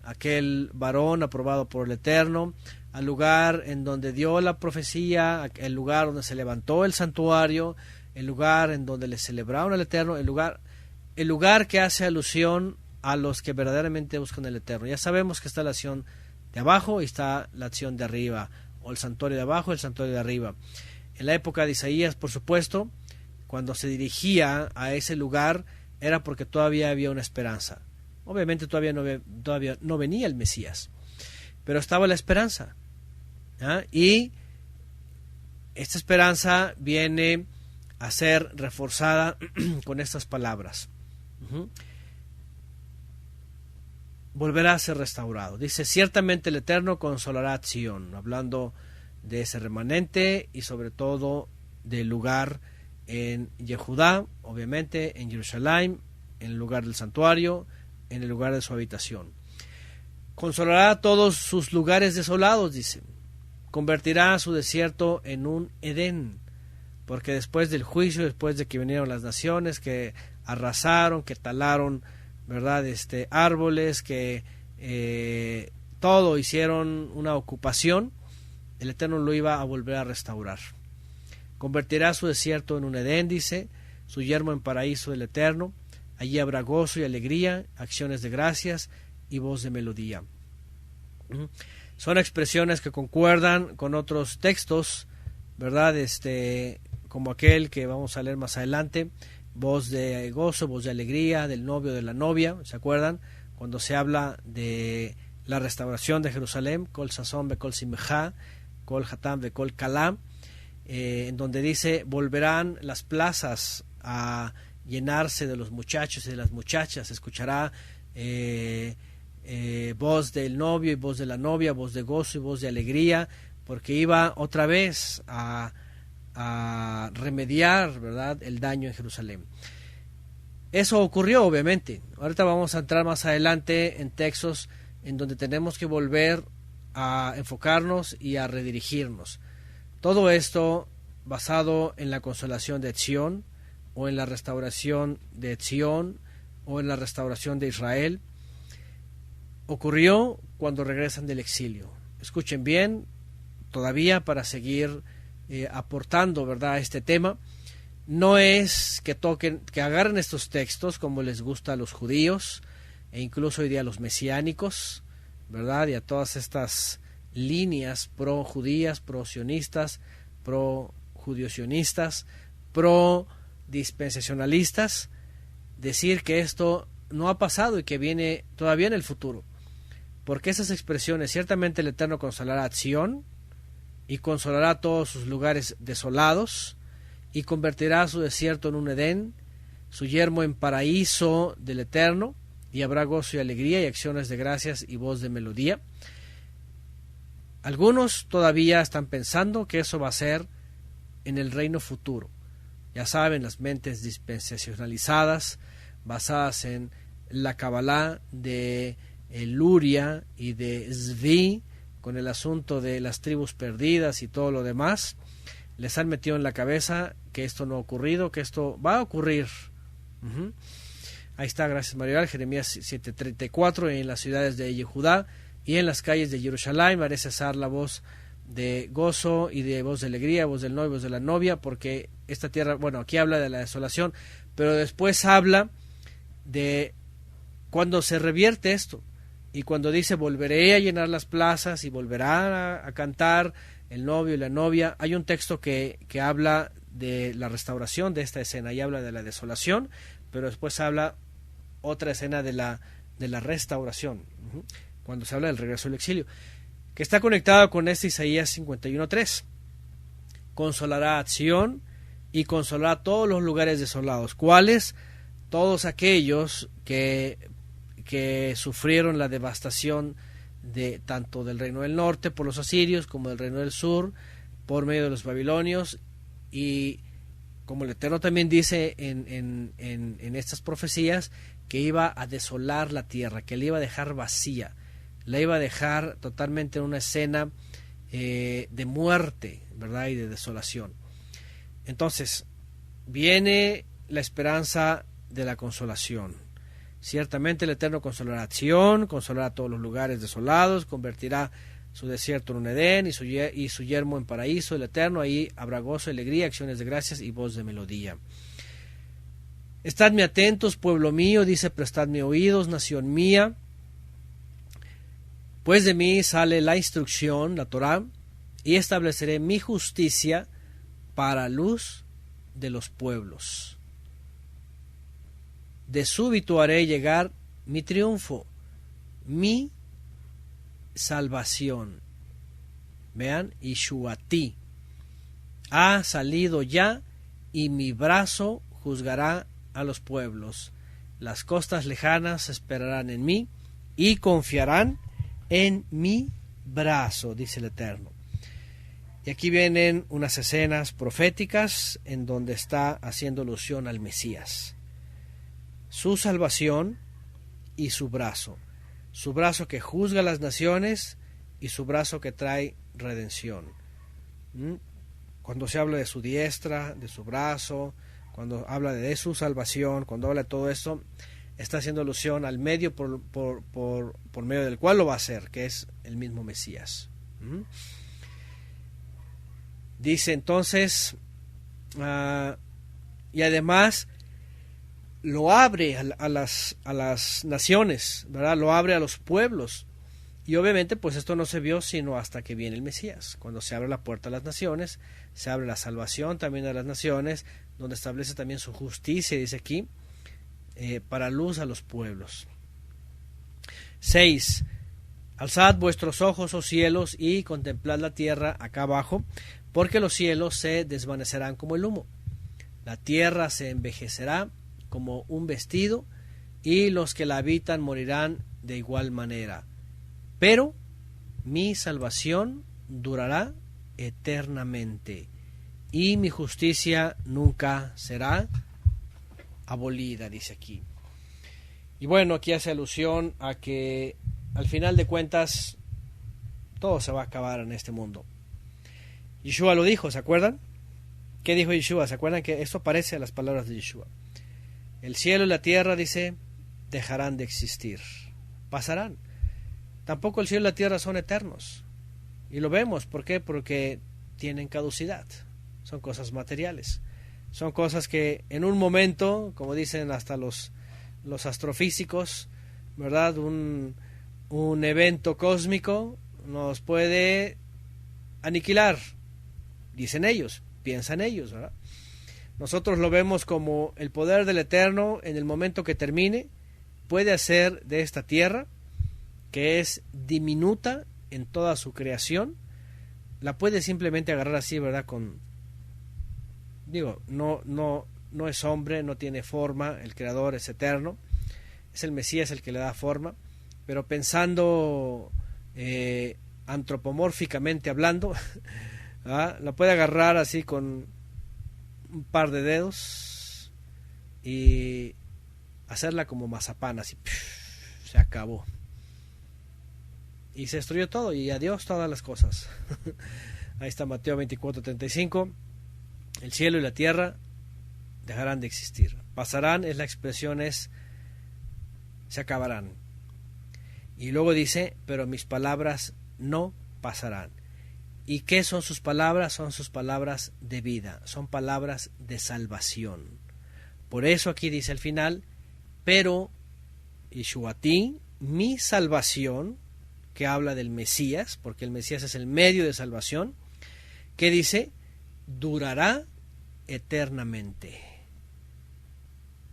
aquel varón aprobado por el Eterno, al lugar en donde dio la profecía, el lugar donde se levantó el santuario, el lugar en donde le celebraron al Eterno, el lugar que hace alusión a los que verdaderamente buscan el Eterno. Ya sabemos que está la acción de abajo y está la acción de arriba, o el santuario de abajo y el santuario de arriba. En la época de Isaías, por supuesto, cuando se dirigía a ese lugar, era porque todavía había una esperanza. Obviamente todavía no venía el Mesías, pero estaba la esperanza. Y esta esperanza viene a ser reforzada con estas palabras. Volverá a ser restaurado. Dice, ciertamente el Eterno consolará a Sion, hablando de ese remanente y sobre todo del lugar en Yehudá, obviamente en Jerusalén, en el lugar del santuario, en el lugar de su habitación. Consolará a todos sus lugares desolados, dice. Convertirá su desierto en un Edén, porque después del juicio, después de que vinieron las naciones que arrasaron, que talaron, ¿verdad?, árboles, que todo hicieron una ocupación, el Eterno lo iba a volver a restaurar. Convertirá su desierto en un Edén, dice, su yermo en paraíso del Eterno. Allí habrá gozo y alegría, acciones de gracias y voz de melodía. Son expresiones que concuerdan con otros textos, ¿verdad?, como aquel que vamos a leer más adelante, voz de gozo, voz de alegría del novio, de la novia, ¿se acuerdan? Cuando se habla de la restauración de Jerusalén, Kol Sazón Bekol Simcha, Kol Hatam Bekol Kalá, en donde dice, volverán las plazas a llenarse de los muchachos y de las muchachas, se escuchará voz del novio y voz de la novia, voz de gozo y voz de alegría, porque iba otra vez a remediar, ¿verdad?, el daño en Jerusalén. Eso ocurrió, obviamente. Ahorita vamos a entrar más adelante en textos en donde tenemos que volver a enfocarnos y a redirigirnos. Todo esto basado en la consolación de Sion, o en la restauración de Sion, o en la restauración de Israel. Ocurrió cuando regresan del exilio. Escuchen bien, todavía para seguir aportando, ¿verdad?, a este tema. No es que agarren estos textos como les gusta a los judíos e incluso hoy día a los mesiánicos, ¿verdad?, y a todas estas líneas pro judías, pro sionistas, pro judiosionistas, pro dispensacionalistas, decir que esto no ha pasado y que viene todavía en el futuro, porque esas expresiones, ciertamente el Eterno consolará a Sion y consolará todos sus lugares desolados y convertirá su desierto en un Edén, su yermo en paraíso del Eterno, y habrá gozo y alegría y acciones de gracias y voz de melodía. Algunos todavía están pensando que eso va a ser en el reino futuro. Ya saben, las mentes dispensacionalizadas, basadas en la Kabbalah de Luria y de Zvi, con el asunto de las tribus perdidas y todo lo demás, les han metido en la cabeza que esto no ha ocurrido, que esto va a ocurrir. Ahí está, gracias Mario, Jeremías 7:34, en las ciudades de Yehudá y en las calles de Jerusalén haré cesar la voz de gozo y de voz de alegría, voz del novio, voz de la novia, porque esta tierra, bueno, aquí habla de la desolación, pero después habla de cuando se revierte esto, y cuando dice volveré a llenar las plazas y volverá a cantar el novio y la novia. Hay un texto que habla de la restauración de esta escena y habla de la desolación, pero después habla otra escena de la restauración, cuando se habla del regreso del exilio, que está conectado con este Isaías 51:3. Consolará a Sion y consolará todos los lugares desolados. ¿Cuáles? Todos aquellos que sufrieron la devastación de tanto del reino del norte por los asirios como del reino del sur por medio de los babilonios, y como el Eterno también dice en estas profecías, que iba a desolar la tierra, que la iba a dejar vacía, la iba a dejar totalmente en una escena de muerte, ¿verdad? Y de desolación. Entonces, viene la esperanza de la consolación. Ciertamente el Eterno consolará a Sión, consolará todos los lugares desolados, convertirá su desierto en un Edén y su yermo en paraíso. El Eterno, ahí habrá gozo, alegría, acciones de gracias y voz de melodía. Estadme atentos, pueblo mío, dice, prestadme oídos, nación mía, pues de mí sale la instrucción, la Torá, y estableceré mi justicia para luz de los pueblos. De súbito haré llegar mi triunfo, mi salvación. Vean, Yeshuatí ha salido ya, y mi brazo juzgará a los pueblos. Las costas lejanas esperarán en mí y confiarán en mi brazo, dice el Eterno. Y aquí vienen unas escenas proféticas en donde está haciendo alusión al Mesías. Su salvación y su brazo que juzga a las naciones y su brazo que trae redención. Cuando se habla de su diestra, de su brazo, cuando habla de su salvación, cuando habla de todo esto, está haciendo alusión al medio por medio del cual lo va a hacer, que es el mismo Mesías. Dice entonces, y además lo abre a las naciones, ¿verdad? Lo abre a los pueblos. Y obviamente pues esto no se vio sino hasta que viene el Mesías. Cuando se abre la puerta a las naciones, se abre la salvación también a las naciones, donde establece también su justicia, dice aquí, para luz a los pueblos. 6. Alzad vuestros ojos, oh cielos, y contemplad la tierra acá abajo, porque los cielos se desvanecerán como el humo. La tierra se envejecerá como un vestido, y los que la habitan morirán de igual manera. Pero mi salvación durará eternamente, y mi justicia nunca será abolida, dice aquí. Y bueno, aquí hace alusión a que al final de cuentas todo se va a acabar en este mundo. Yeshua lo dijo, ¿se acuerdan? ¿Qué dijo Yeshua? ¿Se acuerdan que esto parece a las palabras de Yeshua? El cielo y la tierra, dice, dejarán de existir, pasarán. Tampoco el cielo y la tierra son eternos. Y lo vemos, ¿por qué? Porque tienen caducidad. Son cosas materiales. Son cosas que en un momento, como dicen hasta los astrofísicos, ¿verdad? Un evento cósmico nos puede aniquilar, dicen ellos, piensan ellos, ¿verdad? Nosotros lo vemos como el poder del Eterno en el momento que termine, puede hacer de esta tierra, que es diminuta en toda su creación, la puede simplemente agarrar así, ¿verdad? No es hombre, no tiene forma, el Creador es eterno, es el Mesías el que le da forma, pero pensando antropomórficamente hablando, la puede agarrar así con un par de dedos y hacerla como mazapán, así, se acabó. Y se destruyó todo, y adiós todas las cosas. Ahí está Mateo 24:35. El cielo y la tierra dejarán de existir. Pasarán, es la expresión, se acabarán. Y luego dice, pero mis palabras no pasarán. ¿Y qué son sus palabras? Son sus palabras de vida, son palabras de salvación. Por eso aquí dice al final, pero Yeshuatí, mi salvación, que habla del Mesías, porque el Mesías es el medio de salvación, que dice, durará eternamente,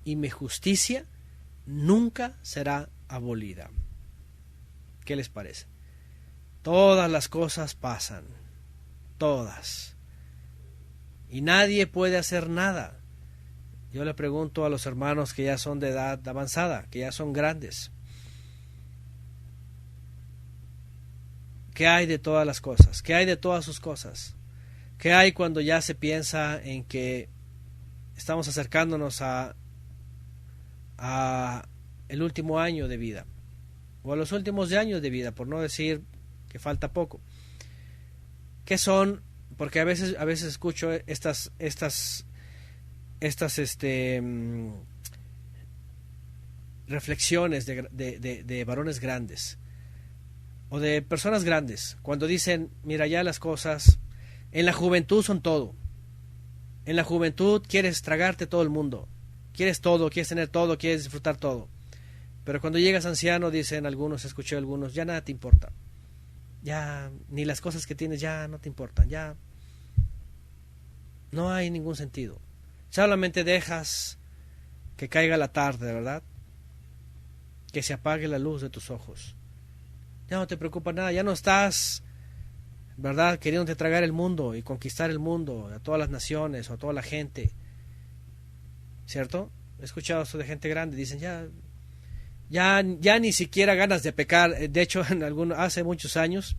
y mi justicia nunca será abolida. ¿Qué les parece? Todas las cosas pasan, todas, y nadie puede hacer nada. Yo le pregunto a los hermanos que ya son de edad avanzada, que ya son grandes, ¿qué hay de todas las cosas? ¿Qué hay de todas sus cosas? ¿Qué hay cuando ya se piensa en que estamos acercándonos a el último año de vida, o a los últimos años de vida, por no decir que falta poco? ¿Qué son? Porque a veces escucho estas reflexiones de varones grandes o de personas grandes cuando dicen: mira, ya las cosas en la juventud son todo. En la juventud quieres tragarte todo el mundo, quieres todo, quieres tener todo, quieres disfrutar todo. Pero cuando llegas anciano, dicen algunos, escuché algunos, ya nada te importa. Ya ni las cosas que tienes ya no te importan, ya no hay ningún sentido. Solamente dejas que caiga la tarde, ¿verdad? Que se apague la luz de tus ojos. Ya no te preocupa nada, ya no estás, ¿verdad?, queriéndote tragar el mundo y conquistar el mundo, a todas las naciones o a toda la gente. ¿Cierto? He escuchado esto de gente grande, dicen ya ni siquiera ganas de pecar. De hecho, hace muchos años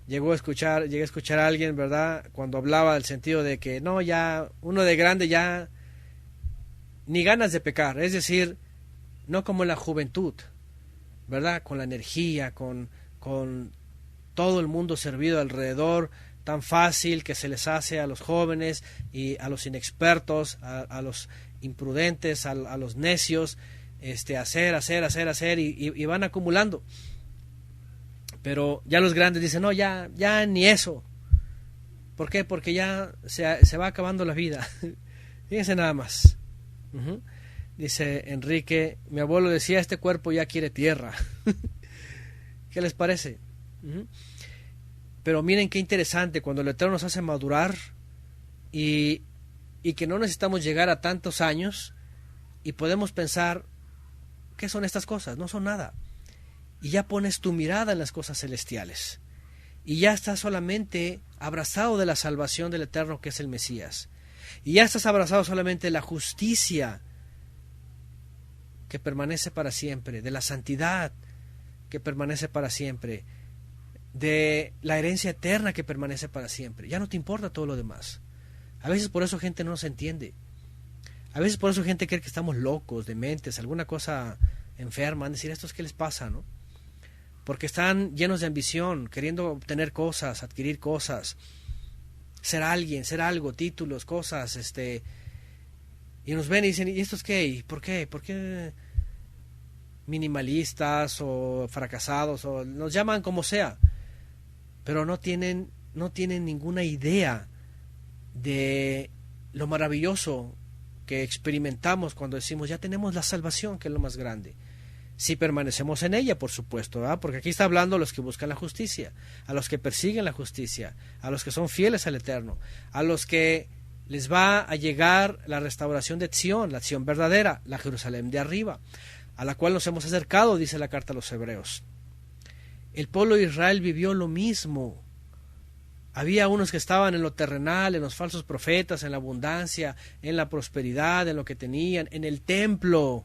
llegué a escuchar a alguien, ¿verdad?, cuando hablaba del sentido de que no, ya uno de grande ya ni ganas de pecar, es decir, no como en la juventud, ¿verdad?, con la energía, con todo el mundo servido alrededor, tan fácil que se les hace a los jóvenes y a los inexpertos, a los imprudentes, a los necios, hacer y van acumulando. Pero ya los grandes dicen: no, ya ni eso. ¿Por qué? Porque ya se va acabando la vida. Fíjense nada más. Dice Enrique: mi abuelo decía, este cuerpo ya quiere tierra. ¿Qué les parece? Pero miren qué interesante, cuando el Eterno nos hace madurar y que no necesitamos llegar a tantos años y podemos pensar: ¿qué son estas cosas? No son nada. Y ya pones tu mirada en las cosas celestiales y ya estás solamente abrazado de la salvación del Eterno, que es el Mesías, y ya estás abrazado solamente de la justicia que permanece para siempre, de la santidad que permanece para siempre, de la herencia eterna que permanece para siempre. Ya no te importa todo lo demás. A veces por eso gente no se entiende. A veces por eso gente cree que estamos locos, dementes, alguna cosa enferma. Van a decir: ¿estos qué les pasa, no? Porque están llenos de ambición, queriendo obtener cosas, adquirir cosas, ser alguien, ser algo, títulos, cosas, y nos ven y dicen: ¿y estos qué? ¿Y por qué? ¿Por qué minimalistas o fracasados? O nos llaman como sea, pero no tienen ninguna idea de lo maravilloso que experimentamos cuando decimos: ya tenemos la salvación, que es lo más grande. Si permanecemos en ella, por supuesto, ¿verdad? Porque aquí está hablando a los que buscan la justicia, a los que persiguen la justicia, a los que son fieles al Eterno, a los que les va a llegar la restauración de Sion, la Sion verdadera, la Jerusalén de arriba, a la cual nos hemos acercado, dice la carta a los Hebreos. El pueblo de Israel vivió lo mismo. Había unos que estaban en lo terrenal, en los falsos profetas, en la abundancia, en la prosperidad, en lo que tenían, en el templo.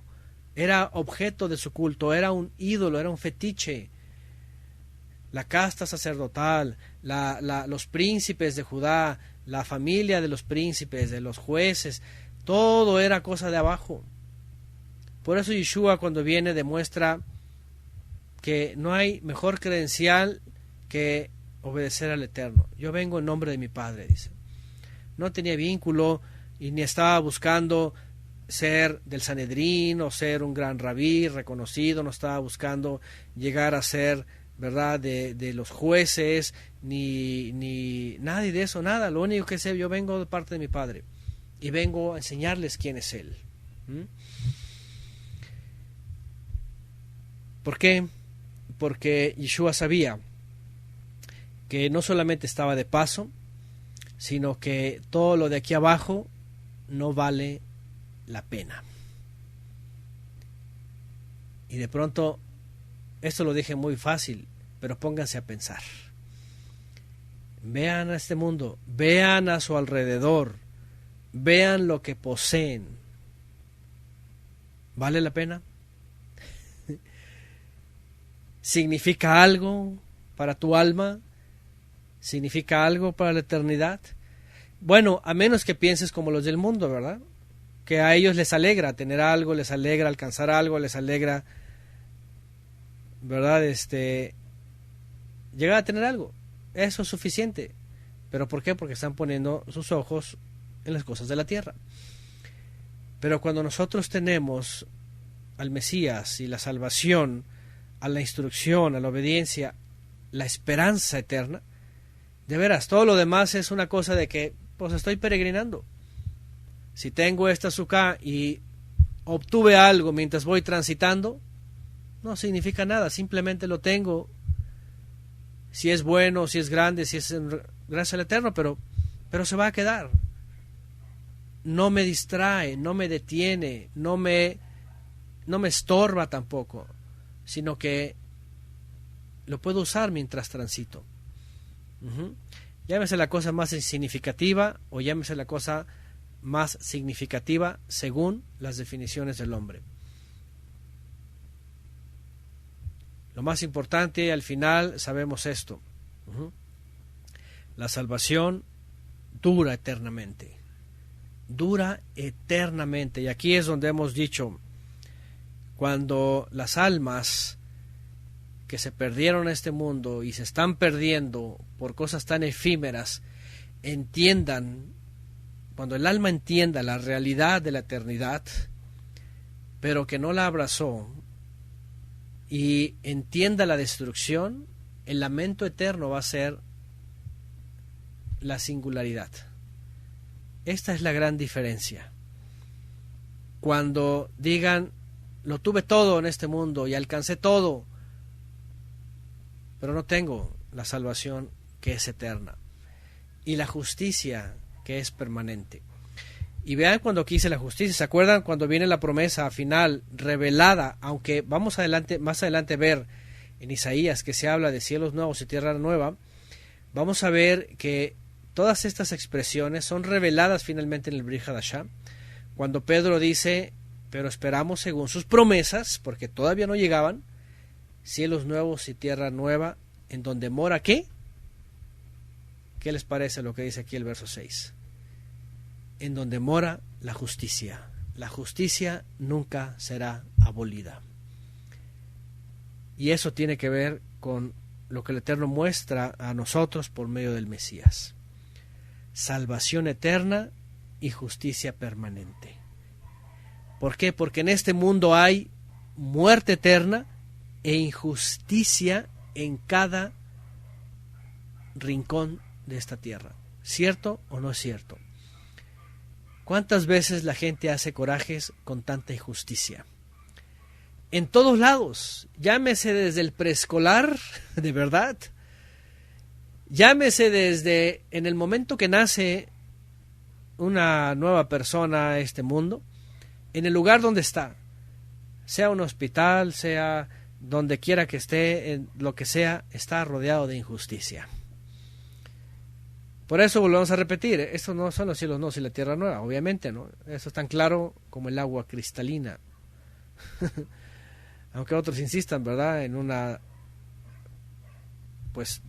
Era objeto de su culto, era un ídolo, era un fetiche. La casta sacerdotal, los príncipes de Judá, la familia de los príncipes, de los jueces, todo era cosa de abajo. Por eso Yeshua, cuando viene, demuestra que no hay mejor credencial que obedecer al Eterno. Yo vengo en nombre de mi Padre, dice. No tenía vínculo y ni estaba buscando ser del Sanedrín o ser un gran rabí reconocido, no estaba buscando llegar a ser, ¿verdad?, de los jueces, ni nadie de eso, nada. Lo único que sé, yo vengo de parte de mi Padre y vengo a enseñarles quién es Él. ¿Por qué? Porque Yeshua sabía que no solamente estaba de paso, sino que todo lo de aquí abajo no vale la pena. Y de pronto, esto lo dije muy fácil, pero pónganse a pensar. Vean a este mundo, vean a su alrededor, vean lo que poseen. ¿Vale la pena? ¿Significa algo para tu alma? ¿Significa algo para la eternidad? Bueno, a menos que pienses como los del mundo, ¿verdad? Que a ellos les alegra tener algo, les alegra alcanzar algo, les alegra, ¿verdad? Llegar a tener algo. Eso es suficiente. ¿Pero por qué? Porque están poniendo sus ojos en las cosas de la tierra. Pero cuando nosotros tenemos al Mesías y la salvación, a la instrucción, a la obediencia, la esperanza eterna, de veras, todo lo demás es una cosa de que, pues estoy peregrinando. Si tengo esta azúcar y obtuve algo mientras voy transitando, no significa nada, simplemente lo tengo. Si es bueno, si es grande, si es gracias al Eterno, pero se va a quedar. No me distrae, no me detiene, no me estorba tampoco, sino que lo puedo usar mientras transito. Llámese la cosa más insignificativa o llámese la cosa más significativa según las definiciones del hombre. Lo más importante, al final sabemos esto: la salvación dura eternamente. Dura eternamente. Y aquí es donde hemos dicho, cuando las almas que se perdieron en este mundo y se están perdiendo por cosas tan efímeras, entiendan, cuando el alma entienda la realidad de la eternidad, pero que no la abrazó, y entienda la destrucción, el lamento eterno va a ser la singularidad. Esta es la gran diferencia. Cuando digan, lo tuve todo en este mundo y alcancé todo, pero no tengo la salvación que es eterna y la justicia que es permanente. Y vean cuando quise la justicia, ¿se acuerdan cuando viene la promesa final revelada? Aunque vamos más adelante ver en Isaías que se habla de cielos nuevos y tierra nueva, vamos a ver que todas estas expresiones son reveladas finalmente en el Brit Hadashah, cuando Pedro dice, pero esperamos según sus promesas, porque todavía no llegaban, cielos nuevos y tierra nueva, en donde mora ¿qué? ¿Qué les parece lo que dice aquí el verso 6? En donde mora la justicia. La justicia nunca será abolida. Y eso tiene que ver con lo que el Eterno muestra a nosotros por medio del Mesías. Salvación eterna y justicia permanente. ¿Por qué? Porque en este mundo hay muerte eterna e injusticia en cada rincón de esta tierra. ¿Cierto o no es cierto? ¿Cuántas veces la gente hace corajes con tanta injusticia? En todos lados, llámese desde el preescolar, de verdad, llámese desde en el momento que nace una nueva persona a este mundo, en el lugar donde está, sea un hospital, sea donde quiera que esté, en lo que sea, está rodeado de injusticia. Por eso volvemos a repetir, estos no son los cielos nuevos y la tierra nueva, obviamente, ¿no? Eso es tan claro como el agua cristalina. Aunque otros insistan, ¿verdad?, en una, pues,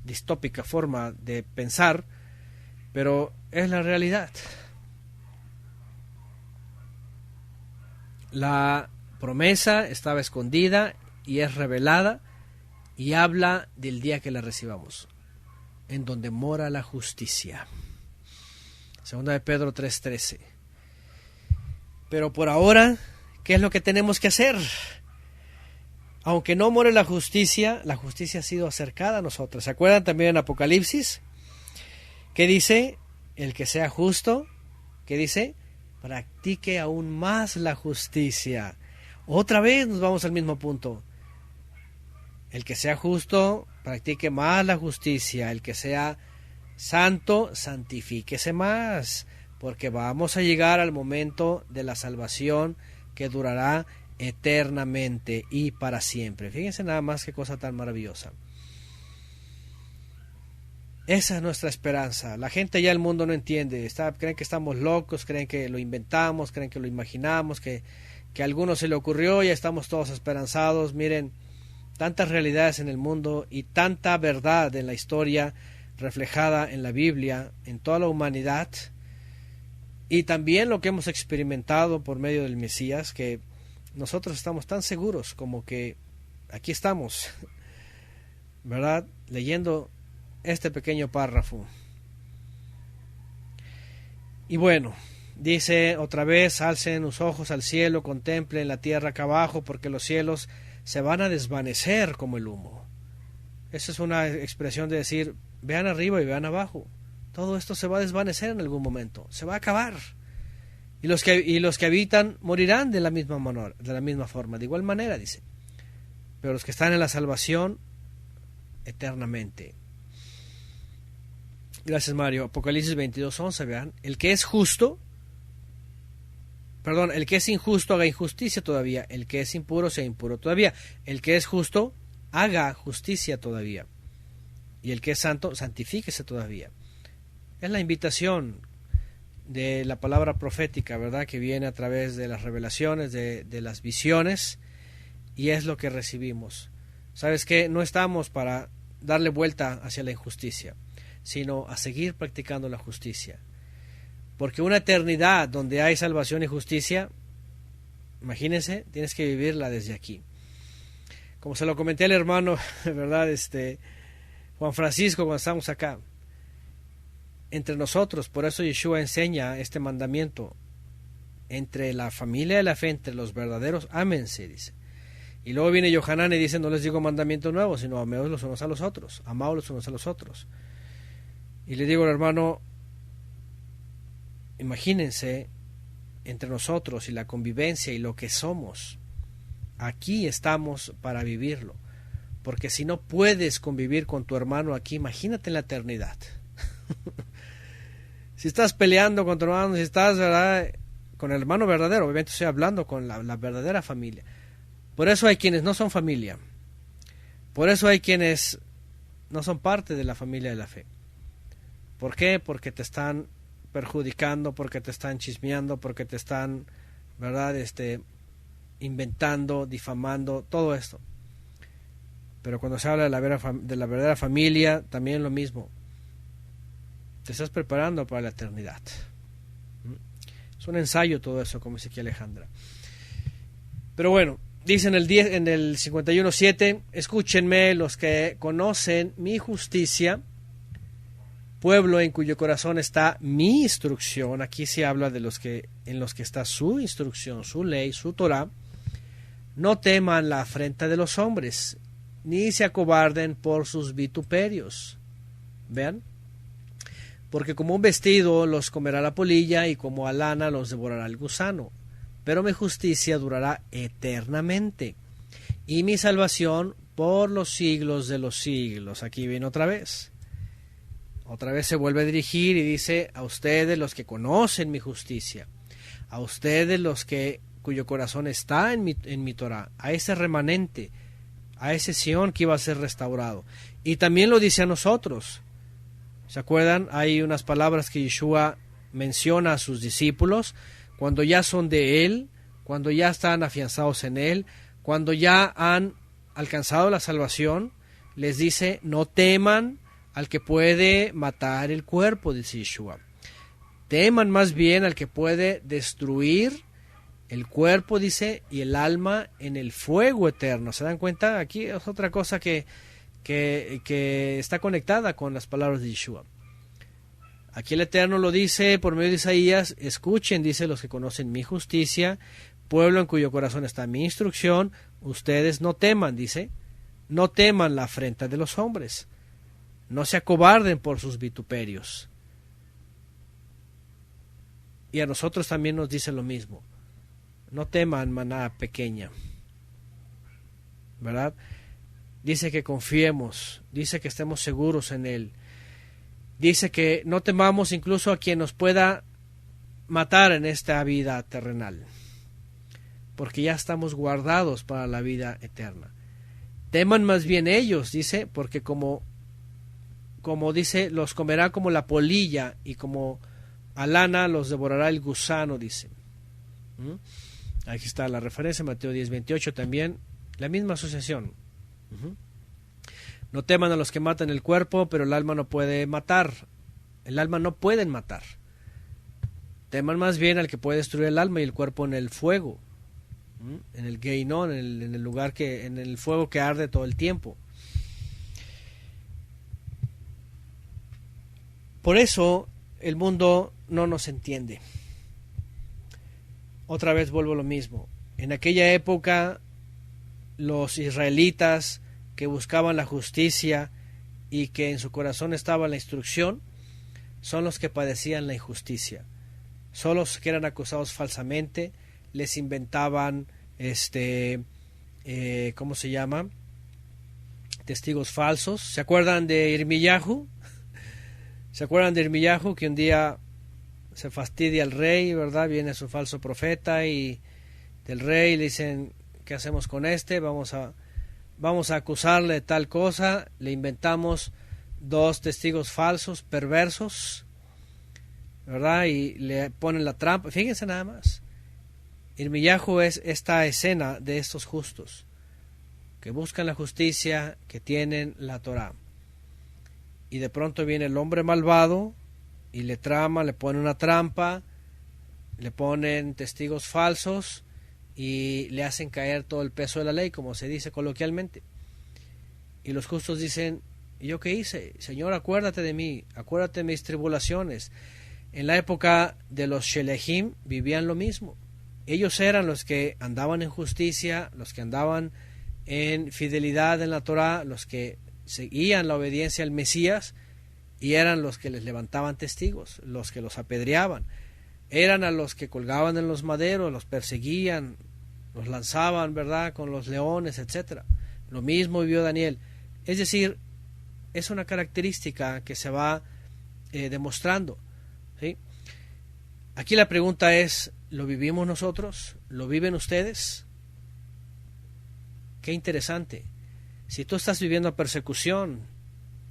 distópica forma de pensar, pero es la realidad. La promesa estaba escondida y es revelada y habla del día que la recibamos, en donde mora la justicia. Segunda de Pedro 3:13. Pero por ahora, ¿qué es lo que tenemos que hacer? Aunque no more la justicia ha sido acercada a nosotros. ¿Se acuerdan también en Apocalipsis? ¿Qué dice? El que sea justo, ¿qué dice? Practique aún más la justicia. Otra vez nos vamos al mismo punto. El que sea justo, practique más la justicia. El que sea santo, santifíquese más. Porque vamos a llegar al momento de la salvación que durará eternamente y para siempre. Fíjense nada más qué cosa tan maravillosa. Esa es nuestra esperanza. La gente ya el mundo no entiende. Creen que estamos locos, creen que lo inventamos, creen que lo imaginamos, que a alguno se le ocurrió, ya estamos todos esperanzados. Miren, tantas realidades en el mundo y tanta verdad en la historia reflejada en la Biblia, en toda la humanidad, y también lo que hemos experimentado por medio del Mesías, que nosotros estamos tan seguros como que aquí estamos, ¿verdad?, leyendo este pequeño párrafo. Y bueno, dice otra vez: alcen los ojos al cielo, contemplen la tierra acá abajo, porque los cielos se van a desvanecer como el humo. Esa es una expresión de decir, vean arriba y vean abajo. Todo esto se va a desvanecer en algún momento, se va a acabar. Y los que habitan morirán de la misma manera, de la misma forma, de igual manera, dice. Pero los que están en la salvación, eternamente. Gracias, Mario. Apocalipsis 22:11, vean. El que es injusto haga injusticia todavía. El que es impuro sea impuro todavía. El que es justo haga justicia todavía. Y el que es santo, santifíquese todavía. Es la invitación de la palabra profética, ¿verdad?, que viene a través de las revelaciones, de las visiones, y es lo que recibimos. ¿Sabes qué? No estamos para darle vuelta hacia la injusticia, sino a seguir practicando la justicia. Porque una eternidad donde hay salvación y justicia, imagínense, tienes que vivirla desde aquí. Como se lo comenté al hermano, ¿verdad?, Juan Francisco, cuando estamos acá, entre nosotros, por eso Yeshua enseña este mandamiento: entre la familia de la fe, entre los verdaderos, ámense, dice. Y luego viene Yohanan y dice: no les digo mandamiento nuevo, sino amaos los unos a los otros, amaos los unos a los otros. Y le digo al hermano, imagínense entre nosotros y la convivencia y lo que somos. Aquí estamos para vivirlo, porque si no puedes convivir con tu hermano aquí, imagínate en la eternidad. Si estás peleando con tu hermano, si estás, ¿verdad?, con el hermano verdadero, obviamente estoy hablando con la verdadera familia. Por eso hay quienes no son familia, por eso hay quienes no son parte de la familia de la fe. ¿Por qué? Porque te están perjudicando, porque te están chismeando, porque te están, ¿verdad?, inventando, difamando, todo esto. Pero cuando se habla de la verdadera familia, también lo mismo. Te estás preparando para la eternidad. Es un ensayo todo eso, como dice aquí Alejandra. Pero bueno, dice en el 51:7, escúchenme los que conocen mi justicia, pueblo en cuyo corazón está mi instrucción. Aquí se habla de en los que está su instrucción, su ley, su Torah. No teman la afrenta de los hombres, ni se acobarden por sus vituperios. Vean, porque como un vestido los comerá la polilla, y como a lana los devorará el gusano. Pero mi justicia durará eternamente, y mi salvación por los siglos de los siglos. Aquí viene otra vez. Otra vez se vuelve a dirigir y dice: a ustedes los que conocen mi justicia, a ustedes los cuyo corazón está en mi Torah, a ese remanente, a ese Sión que iba a ser restaurado. Y también lo dice a nosotros. ¿Se acuerdan? Hay unas palabras que Yeshua menciona a sus discípulos cuando ya son de Él, cuando ya están afianzados en Él, cuando ya han alcanzado la salvación. Les dice: no teman al que puede matar el cuerpo, dice Yeshua. Teman más bien al que puede destruir el cuerpo, dice, y el alma en el fuego eterno. ¿Se dan cuenta? Aquí es otra cosa que está conectada con las palabras de Yeshua. Aquí el Eterno lo dice por medio de Isaías: escuchen, dice, los que conocen mi justicia, pueblo en cuyo corazón está mi instrucción, ustedes no teman, dice, no teman la afrenta de los hombres, no se acobarden por sus vituperios. Y a nosotros también nos dice lo mismo: no teman, manada pequeña, ¿verdad? Dice que confiemos, dice que estemos seguros en Él, dice que no temamos incluso a quien nos pueda matar en esta vida terrenal, porque ya estamos guardados para la vida eterna. Teman más bien ellos, dice, porque como dice, los comerá como la polilla, y como a lana los devorará el gusano, dice. Aquí está la referencia, Mateo 10:28 también, la misma asociación. No teman a los que matan el cuerpo, pero el alma no puede matar. El alma no pueden matar. Teman más bien al que puede destruir el alma y el cuerpo en el fuego, en el Geinón, en el lugar en el fuego que arde todo el tiempo. Por eso el mundo no nos entiende. Otra vez vuelvo a lo mismo. En aquella época, los israelitas que buscaban la justicia y que en su corazón estaba la instrucción, son los que padecían la injusticia. Son los que eran acusados falsamente, les inventaban ¿cómo se llama? Testigos falsos. ¿Se acuerdan de Irmiyahu? ¿Se acuerdan de Irmiyahu, que un día se fastidia al rey, ¿verdad? Viene su falso profeta y del rey le dicen, ¿qué hacemos con este? Vamos a acusarle de tal cosa. Le inventamos 2 testigos falsos, perversos, ¿verdad? Y le ponen la trampa. Fíjense nada más. Irmiyahu es esta escena de estos justos que buscan la justicia, que tienen la Torá. Y de pronto viene el hombre malvado y le trama, le pone una trampa, le ponen testigos falsos y le hacen caer todo el peso de la ley, como se dice coloquialmente. Y los justos dicen, ¿y yo qué hice? Señor, acuérdate de mí, acuérdate de mis tribulaciones. En la época de los Shelehim vivían lo mismo. Ellos eran los que andaban en justicia, los que andaban en fidelidad en la Torá, los que seguían la obediencia al Mesías, y eran los que les levantaban testigos, los que los apedreaban. Eran a los que colgaban en los maderos, los perseguían, los lanzaban, ¿verdad?, con los leones, etcétera. Lo mismo vivió Daniel. Es decir, es una característica que se va demostrando, ¿sí? Aquí la pregunta es, ¿lo vivimos nosotros? ¿Lo viven ustedes? Qué interesante. Si tú estás viviendo persecución,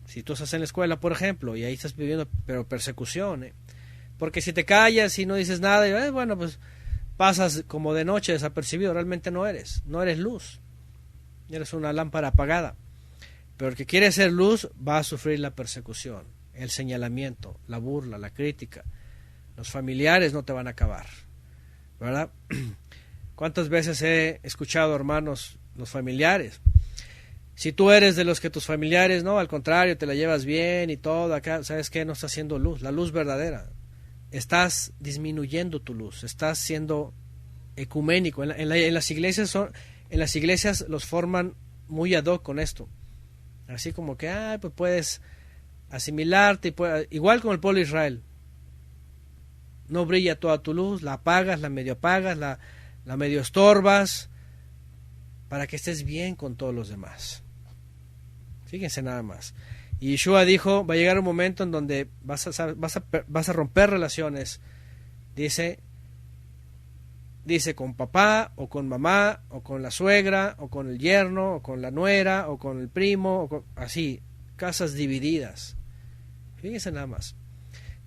si tú estás en la escuela, por ejemplo, y ahí estás viviendo pero persecución, porque si te callas y no dices nada, bueno, pues pasas como de noche desapercibido, realmente no eres luz, eres una lámpara apagada. Pero el que quiere ser luz va a sufrir la persecución, el señalamiento, la burla, la crítica. Los familiares no te van a acabar, ¿verdad? ¿Cuántas veces he escuchado, hermanos, los familiares? Si tú eres de los que tus familiares, no, al contrario, te la llevas bien y todo, acá, ¿sabes qué? No estás haciendo luz, la luz verdadera. Estás disminuyendo tu luz, estás siendo ecuménico. En las iglesias los forman muy ad hoc con esto. Así como que, pues puedes asimilarte, igual como el pueblo de Israel. No brilla toda tu luz, la apagas, la medio estorbas, para que estés bien con todos los demás. Fíjense nada más. Y Yeshua dijo, va a llegar un momento en donde vas a romper relaciones. Dice con papá, o con mamá, o con la suegra, o con el yerno, o con la nuera, o con el primo, así, casas divididas. Fíjense nada más.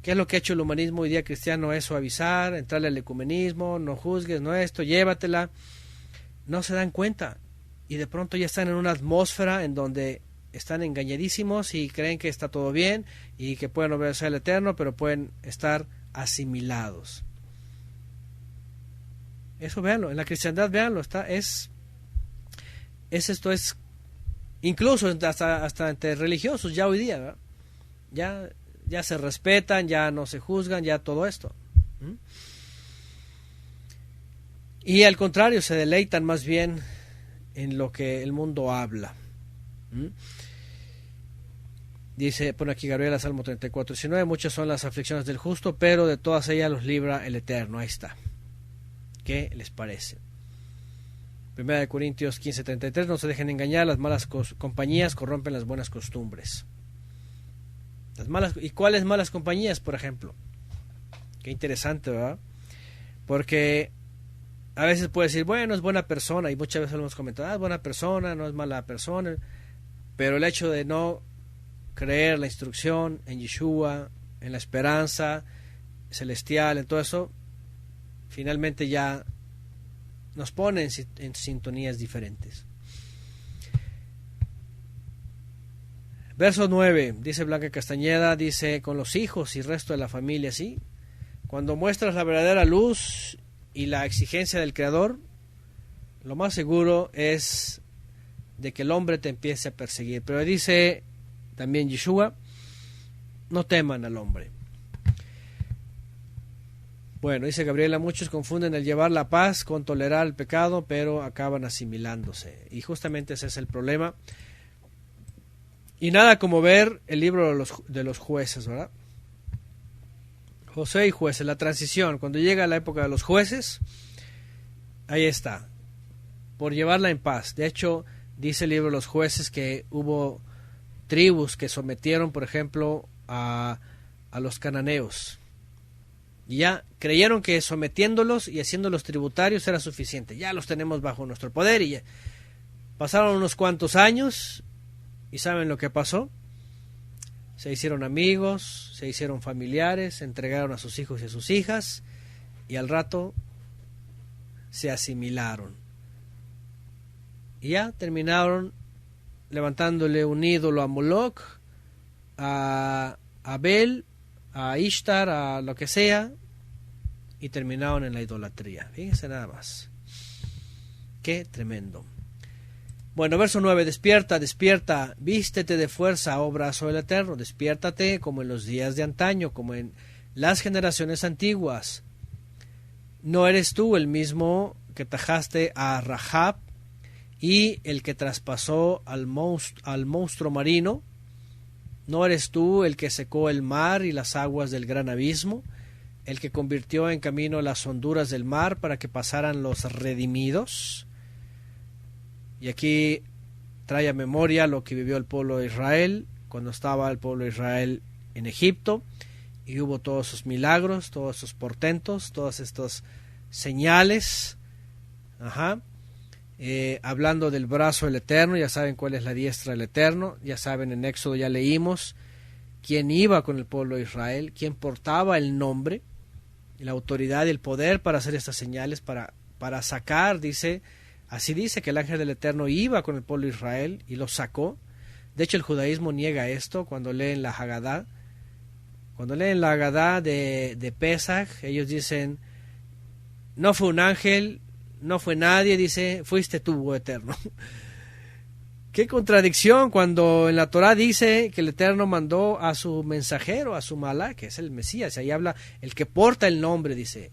¿Qué es lo que ha hecho el humanismo hoy día cristiano? Es suavizar, entrarle al ecumenismo, no juzgues, no esto, llévatela. No se dan cuenta. Y de pronto ya están en una atmósfera en donde están engañadísimos y creen que está todo bien y que pueden obedecer al Eterno, pero pueden estar asimilados. Eso véanlo, en la cristiandad véanlo, es incluso hasta entre religiosos ya hoy día, ¿verdad? Ya se respetan, ya no se juzgan, ya todo esto. Y al contrario, se deleitan más bien en lo que el mundo habla. Dice, pone aquí Gabriela, Salmo 34:19, muchas son las aflicciones del justo, pero de todas ellas los libra el Eterno. Ahí está. ¿Qué les parece? 1 Corintios 15:33, no se dejen engañar, las malas compañías corrompen las buenas costumbres. ¿Y cuáles malas compañías, por ejemplo? Qué interesante, ¿verdad? Porque a veces puede decir, bueno, es buena persona, y muchas veces lo hemos comentado, es buena persona, no es mala persona, pero el hecho de no creer la instrucción en Yeshua, en la esperanza celestial, en todo eso, finalmente ya nos pone en sintonías diferentes. Verso 9, dice Blanca Castañeda, dice, con los hijos y resto de la familia, ¿sí? Cuando muestras la verdadera luz y la exigencia del Creador, lo más seguro es de que el hombre te empiece a perseguir. Pero dice también Yeshua, no teman al hombre. Bueno, dice Gabriela, muchos confunden el llevar la paz con tolerar el pecado, pero acaban asimilándose. Y justamente ese es el problema. Y nada como ver el libro de los jueces, ¿verdad? José y jueces, la transición. Cuando llega la época de los jueces, ahí está, por llevarla en paz. De hecho, dice el libro de los jueces que hubo tribus que sometieron, por ejemplo, a los cananeos. Y ya creyeron que sometiéndolos y haciéndolos tributarios era suficiente. Ya los tenemos bajo nuestro poder y ya. Pasaron unos cuantos años y ¿saben lo que pasó? Se hicieron amigos, se hicieron familiares, se entregaron a sus hijos y a sus hijas y al rato se asimilaron. Y ya terminaron levantándole un ídolo a Moloch, a Abel, a Ishtar, a lo que sea, y terminaron en la idolatría. Fíjense nada más. Qué tremendo. Bueno, verso 9, despierta, despierta, vístete de fuerza, oh brazo del Eterno, despiértate como en los días de antaño, como en las generaciones antiguas. ¿No eres tú el mismo que tajaste a Rahab y el que traspasó al monstruo marino? ¿No eres tú el que secó el mar y las aguas del gran abismo, el que convirtió en camino las honduras del mar para que pasaran los redimidos? Y aquí trae a memoria lo que vivió el pueblo de Israel cuando estaba el pueblo de Israel en Egipto y hubo todos esos milagros, todos esos portentos, todas estas señales. Hablando del brazo del Eterno, ya saben cuál es la diestra del Eterno, ya saben, en Éxodo ya leímos quién iba con el pueblo de Israel, quién portaba el nombre, la autoridad y el poder para hacer estas señales, para sacar, así dice que el ángel del Eterno iba con el pueblo de Israel y lo sacó. De hecho, el judaísmo niega esto cuando leen la Hagadá. Cuando leen la Hagadá de Pesach, ellos dicen, no fue un ángel, no fue nadie, dice, fuiste tú, oh Eterno. Qué contradicción cuando en la Torá dice que el Eterno mandó a su mensajero, a su Malá, que es el Mesías. Ahí habla el que porta el nombre, dice,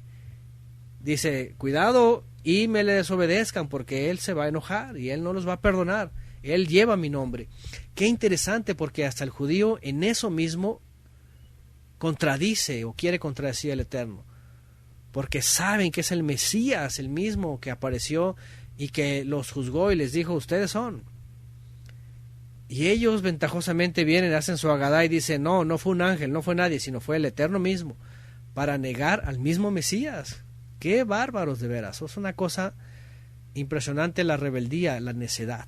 cuidado y me le desobedezcan porque él se va a enojar y él no los va a perdonar. Él lleva mi nombre. Qué interesante, porque hasta el judío en eso mismo contradice o quiere contradecir al Eterno, porque saben que es el Mesías, el mismo que apareció y que los juzgó y les dijo, ustedes son. Y ellos ventajosamente vienen, hacen su Hagadá y dicen, no fue un ángel, no fue nadie, sino fue el Eterno mismo, para negar al mismo Mesías. Qué bárbaros, de veras. Es una cosa impresionante, la rebeldía, la necedad.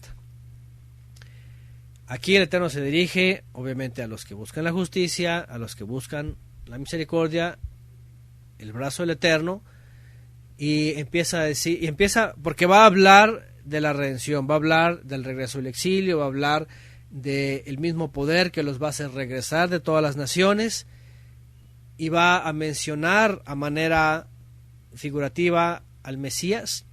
Aquí el Eterno se dirige, obviamente, a los que buscan la justicia, a los que buscan la misericordia, el brazo del Eterno, y empieza a decir, porque va a hablar de la redención, va a hablar del regreso del exilio, va a hablar del mismo poder que los va a hacer regresar de todas las naciones, y va a mencionar a manera figurativa al Mesías.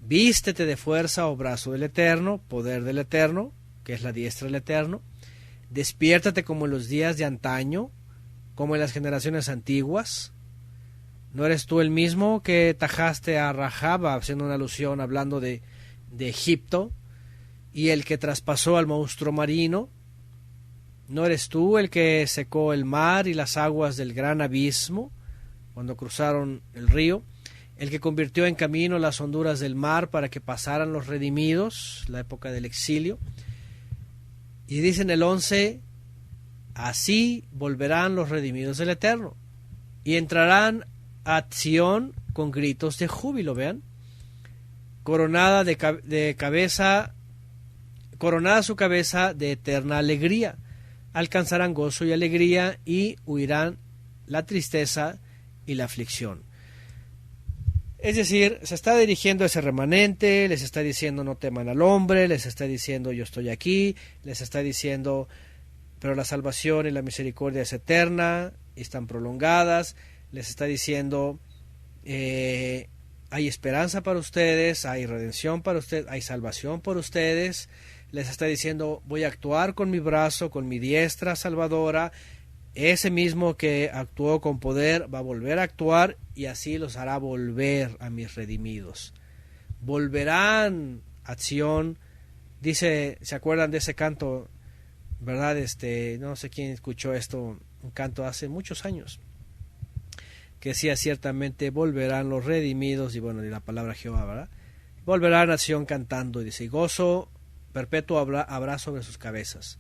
Vístete de fuerza, oh brazo del Eterno, poder del Eterno, que es la diestra del Eterno. Despiértate como en los días de antaño, como en las generaciones antiguas. ¿No eres tú el mismo que tajaste a Rahab, haciendo una alusión, hablando de Egipto, y el que traspasó al monstruo marino? ¿No eres tú el que secó el mar y las aguas del gran abismo cuando cruzaron el río? El que convirtió en camino las honduras del mar para que pasaran los redimidos, la época del exilio. Y dice en el 11, así volverán los redimidos del Eterno y entrarán a Sión con gritos de júbilo. Vean, coronada su cabeza de eterna alegría, alcanzarán gozo y alegría y huirán la tristeza y la aflicción. Es decir, se está dirigiendo a ese remanente, les está diciendo no teman al hombre, les está diciendo yo estoy aquí, les está diciendo pero la salvación y la misericordia es eterna y están prolongadas, les está diciendo hay esperanza para ustedes, hay redención para ustedes, hay salvación por ustedes, les está diciendo voy a actuar con mi brazo, con mi diestra salvadora, ese mismo que actuó con poder va a volver a actuar y así los hará volver a mis redimidos. Volverán a Sión, dice, ¿se acuerdan de ese canto? ¿Verdad? No sé quién escuchó esto, un canto hace muchos años, que decía ciertamente volverán los redimidos, y bueno, y la palabra Jehová, ¿verdad? Volverán a Sión cantando, y dice, gozo perpetuo habrá sobre sus cabezas.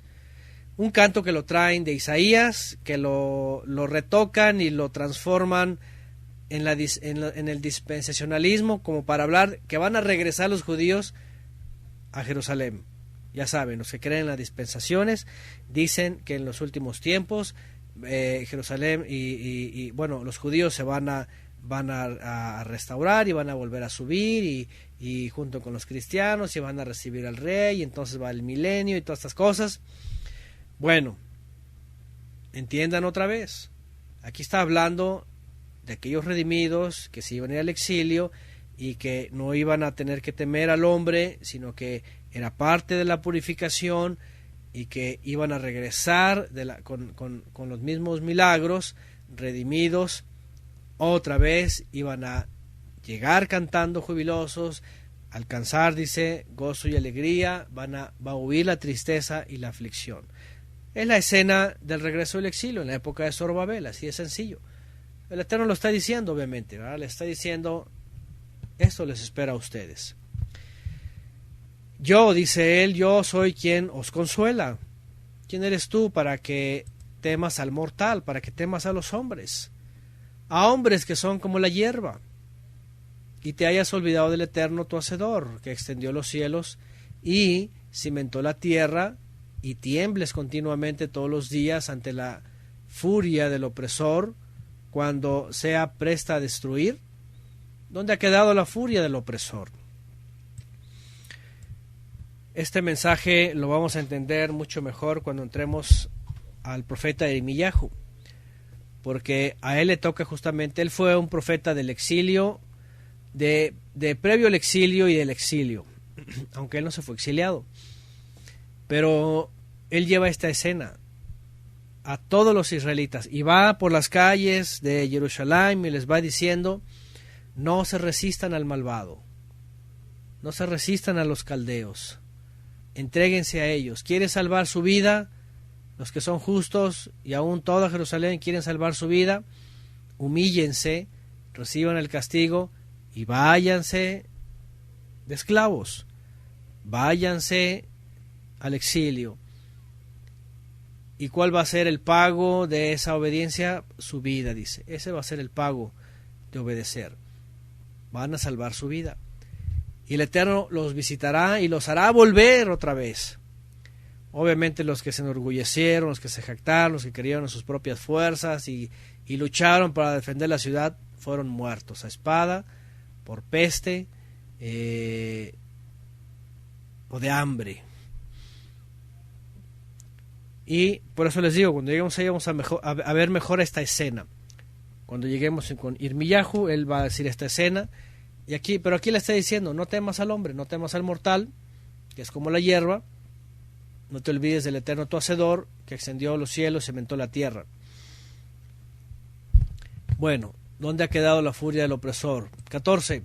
Un canto que lo traen de Isaías, que lo retocan y lo transforman en el dispensacionalismo, como para hablar que van a regresar los judíos a Jerusalén. Ya saben, los que creen en las dispensaciones dicen que en los últimos tiempos Jerusalén y bueno, los judíos se van a restaurar y van a volver a subir y junto con los cristianos y van a recibir al rey y entonces va el milenio y todas estas cosas. Bueno, entiendan otra vez, aquí está hablando de aquellos redimidos que se iban a ir al exilio y que no iban a tener que temer al hombre, sino que era parte de la purificación y que iban a regresar con los mismos milagros, redimidos, otra vez iban a llegar cantando jubilosos, alcanzar, dice, gozo y alegría, va a huir la tristeza y la aflicción. Es la escena del regreso del exilio en la época de Zorobabel, así de sencillo. El Eterno lo está diciendo, obviamente, ¿verdad? Le está diciendo, esto les espera a ustedes. Yo, dice él, yo soy quien os consuela. ¿Quién eres tú para que temas al mortal, para que temas a los hombres? A hombres que son como la hierba. Y te hayas olvidado del Eterno tu Hacedor, que extendió los cielos y cimentó la tierra, y tiembles continuamente todos los días ante la furia del opresor, cuando sea presta a destruir. ¿Dónde ha quedado la furia del opresor? Este mensaje lo vamos a entender mucho mejor cuando entremos al profeta Irmiyahu, porque a él le toca justamente, él fue un profeta del exilio, de previo al exilio y del exilio, aunque él no se fue exiliado, pero él lleva esta escena a todos los israelitas y va por las calles de Jerusalén y les va diciendo, no se resistan al malvado, no se resistan a los caldeos, entréguense a ellos. ¿Quieren salvar su vida? Los que son justos y aún toda Jerusalén quieren salvar su vida, humíllense, reciban el castigo y váyanse de esclavos, váyanse al exilio. ¿Y cuál va a ser el pago de esa obediencia? Su vida, dice. Ese va a ser el pago de obedecer. Van a salvar su vida. Y el Eterno los visitará y los hará volver otra vez. Obviamente los que se enorgullecieron, los que se jactaron, los que creyeron en sus propias fuerzas y lucharon para defender la ciudad, fueron muertos a espada, por peste o de hambre. Y por eso les digo, cuando lleguemos ahí vamos a ver mejor esta escena. Cuando lleguemos con Irmiyahu, él va a decir esta escena. Pero aquí le está diciendo, no temas al hombre, no temas al mortal, que es como la hierba. No te olvides del Eterno tu Hacedor, que extendió los cielos y cementó la tierra. Bueno, ¿dónde ha quedado la furia del opresor? 14.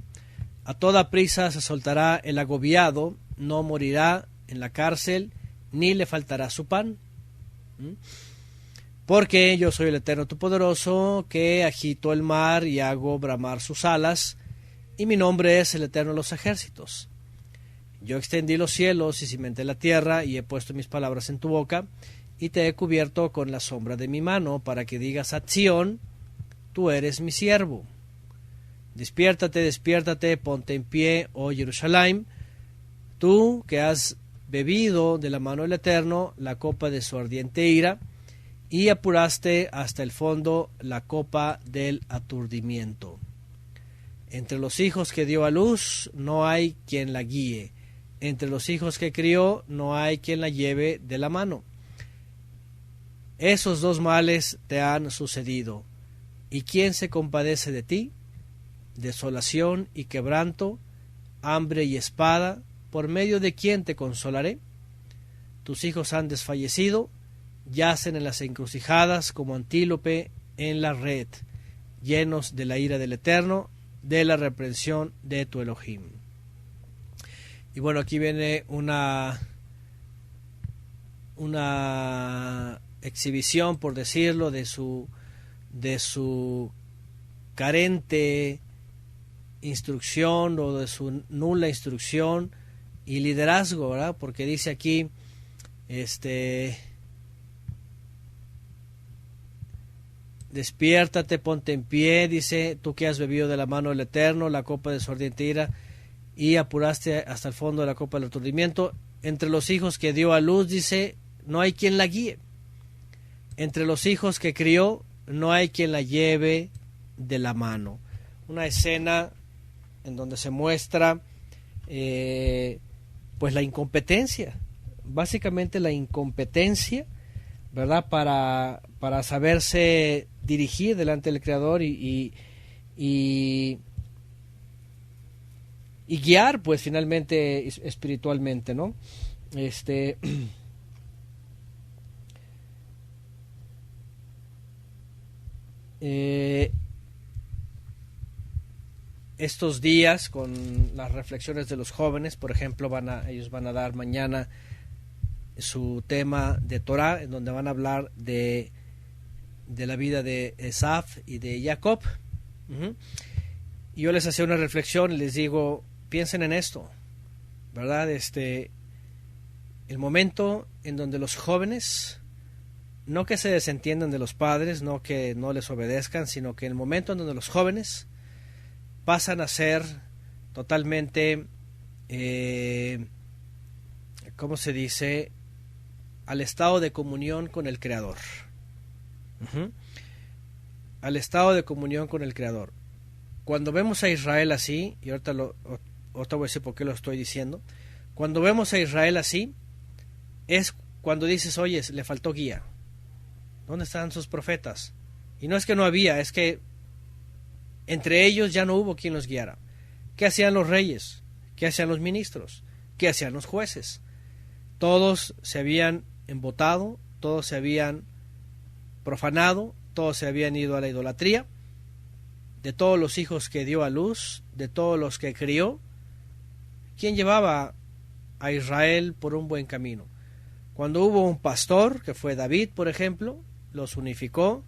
A toda prisa se soltará el agobiado, no morirá en la cárcel, ni le faltará su pan. Porque yo soy el Eterno tu poderoso, que agito el mar y hago bramar sus alas, y mi nombre es el Eterno de los ejércitos. Yo extendí los cielos y cimenté la tierra, y he puesto mis palabras en tu boca, y te he cubierto con la sombra de mi mano, para que digas a Sión, tú eres mi siervo. Despiértate, despiértate, ponte en pie, oh Jerusalén, tú que has bebido de la mano del Eterno la copa de su ardiente ira, y apuraste hasta el fondo la copa del aturdimiento. Entre los hijos que dio a luz no hay quien la guíe. Entre los hijos que crió no hay quien la lleve de la mano. Esos dos males te han sucedido. ¿Y quién se compadece de ti? Desolación y quebranto, hambre y espada, ¿por medio de quién te consolaré? Tus hijos han desfallecido, yacen en las encrucijadas como antílope en la red, llenos de la ira del Eterno, de la reprensión de tu Elohim. Y bueno, aquí viene una exhibición, por decirlo, de su carente instrucción o de su nula instrucción y liderazgo, ¿verdad? Porque dice aquí, despiértate, ponte en pie, dice, tú que has bebido de la mano del Eterno la copa de su ardiente ira y apuraste hasta el fondo de la copa del aturdimiento. Entre los hijos que dio a luz, dice, no hay quien la guíe. Entre los hijos que crió, no hay quien la lleve de la mano. Una escena en donde se muestra pues la incompetencia, básicamente la incompetencia, ¿verdad? Para saberse dirigir delante del Creador y guiar, pues finalmente espiritualmente, ¿no? Estos días, con las reflexiones de los jóvenes, por ejemplo, ellos van a dar mañana su tema de Torah, en donde van a hablar de la vida de Esaf y de Jacob. Y yo les hacía una reflexión y les digo, piensen en esto, ¿verdad? El momento en donde los jóvenes, no que se desentiendan de los padres, no que no les obedezcan, sino que el momento en donde los jóvenes pasan a ser totalmente, ¿cómo se dice?, al estado de comunión con el Creador. Al estado de comunión con el Creador. Cuando vemos a Israel así, y ahorita voy a decir por qué lo estoy diciendo, cuando vemos a Israel así, es cuando dices, oye, le faltó guía. ¿Dónde están sus profetas? Y no es que no había, es que entre ellos ya no hubo quien los guiara. ¿Qué hacían los reyes? ¿Qué hacían los ministros? ¿Qué hacían los jueces? Todos se habían embotado, todos se habían profanado, todos se habían ido a la idolatría. De todos los hijos que dio a luz, de todos los que crió, ¿quién llevaba a Israel por un buen camino? Cuando hubo un pastor, que fue David, por ejemplo, los unificó,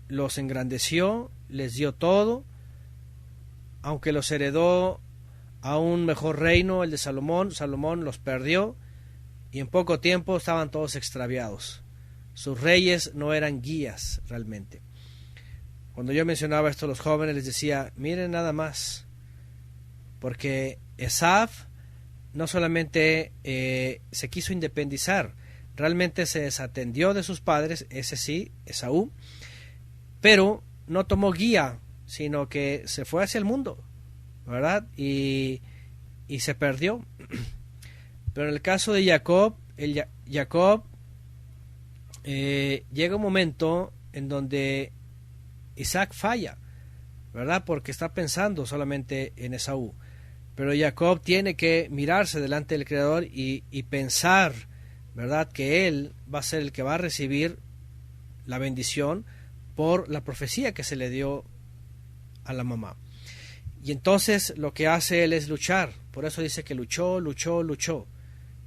los engrandeció, les dio todo, aunque los heredó a un mejor reino, el de Salomón. Salomón los perdió y en poco tiempo estaban todos extraviados. Sus reyes no eran guías realmente. Cuando yo mencionaba esto a los jóvenes, les decía, miren nada más, porque Esaf no solamente se quiso independizar, realmente se desatendió de sus padres, ese sí, Esaú, pero no tomó guía, sino que se fue hacia el mundo, ¿verdad? Y se perdió. Pero en el caso de Jacob, llega un momento en donde Isaac falla, ¿verdad? Porque está pensando solamente en Esaú. Pero Jacob tiene que mirarse delante del Creador y pensar, ¿verdad?, que él va a ser el que va a recibir la bendición por la profecía que se le dio a la mamá. Y entonces lo que hace él es luchar. Por eso dice que luchó.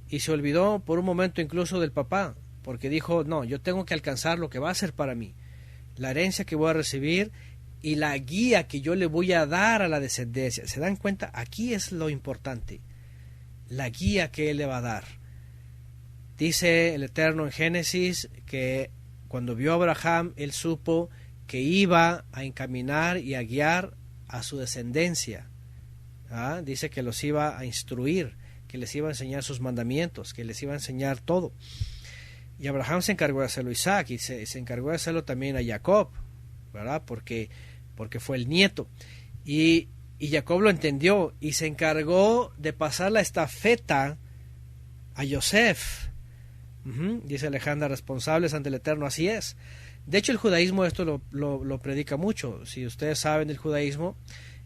Y se olvidó por un momento incluso del papá, porque dijo, no, yo tengo que alcanzar lo que va a ser para mí, la herencia que voy a recibir y la guía que yo le voy a dar a la descendencia. ¿Se dan cuenta? Aquí es lo importante, la guía que él le va a dar. Dice el Eterno en Génesis que cuando vio a Abraham, él supo que iba a encaminar y a guiar a su descendencia. Dice que los iba a instruir, que les iba a enseñar sus mandamientos, que les iba a enseñar todo. Y Abraham se encargó de hacerlo a Isaac y se encargó de hacerlo también a Jacob, ¿verdad? Porque fue el nieto. Y Y Jacob lo entendió y se encargó de pasar la estafeta a Yosef. Dice Alejandra, responsables ante el Eterno, así es. De hecho, el judaísmo esto lo predica mucho. Si ustedes saben del judaísmo,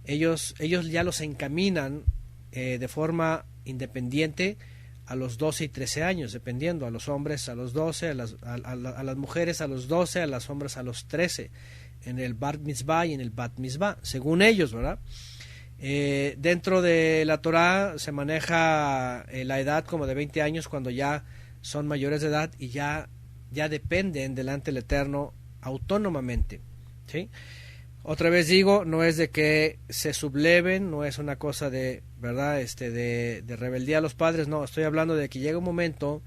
ellos ya los encaminan de forma independiente a los 12 y 13 años, dependiendo, a los hombres a los 12, a las mujeres a los 12, a las hombres a los 13, en el Bar Mitzvah y en el Bat Mitzvah, según ellos, ¿verdad? Dentro de la Torah se maneja la edad como de 20 años cuando ya son mayores de edad y ya dependen delante del Eterno autónomamente, ¿sí? Otra vez digo, no es de que se subleven, no es una cosa de, ¿verdad?, de rebeldía a los padres, no, estoy hablando de que llega un momento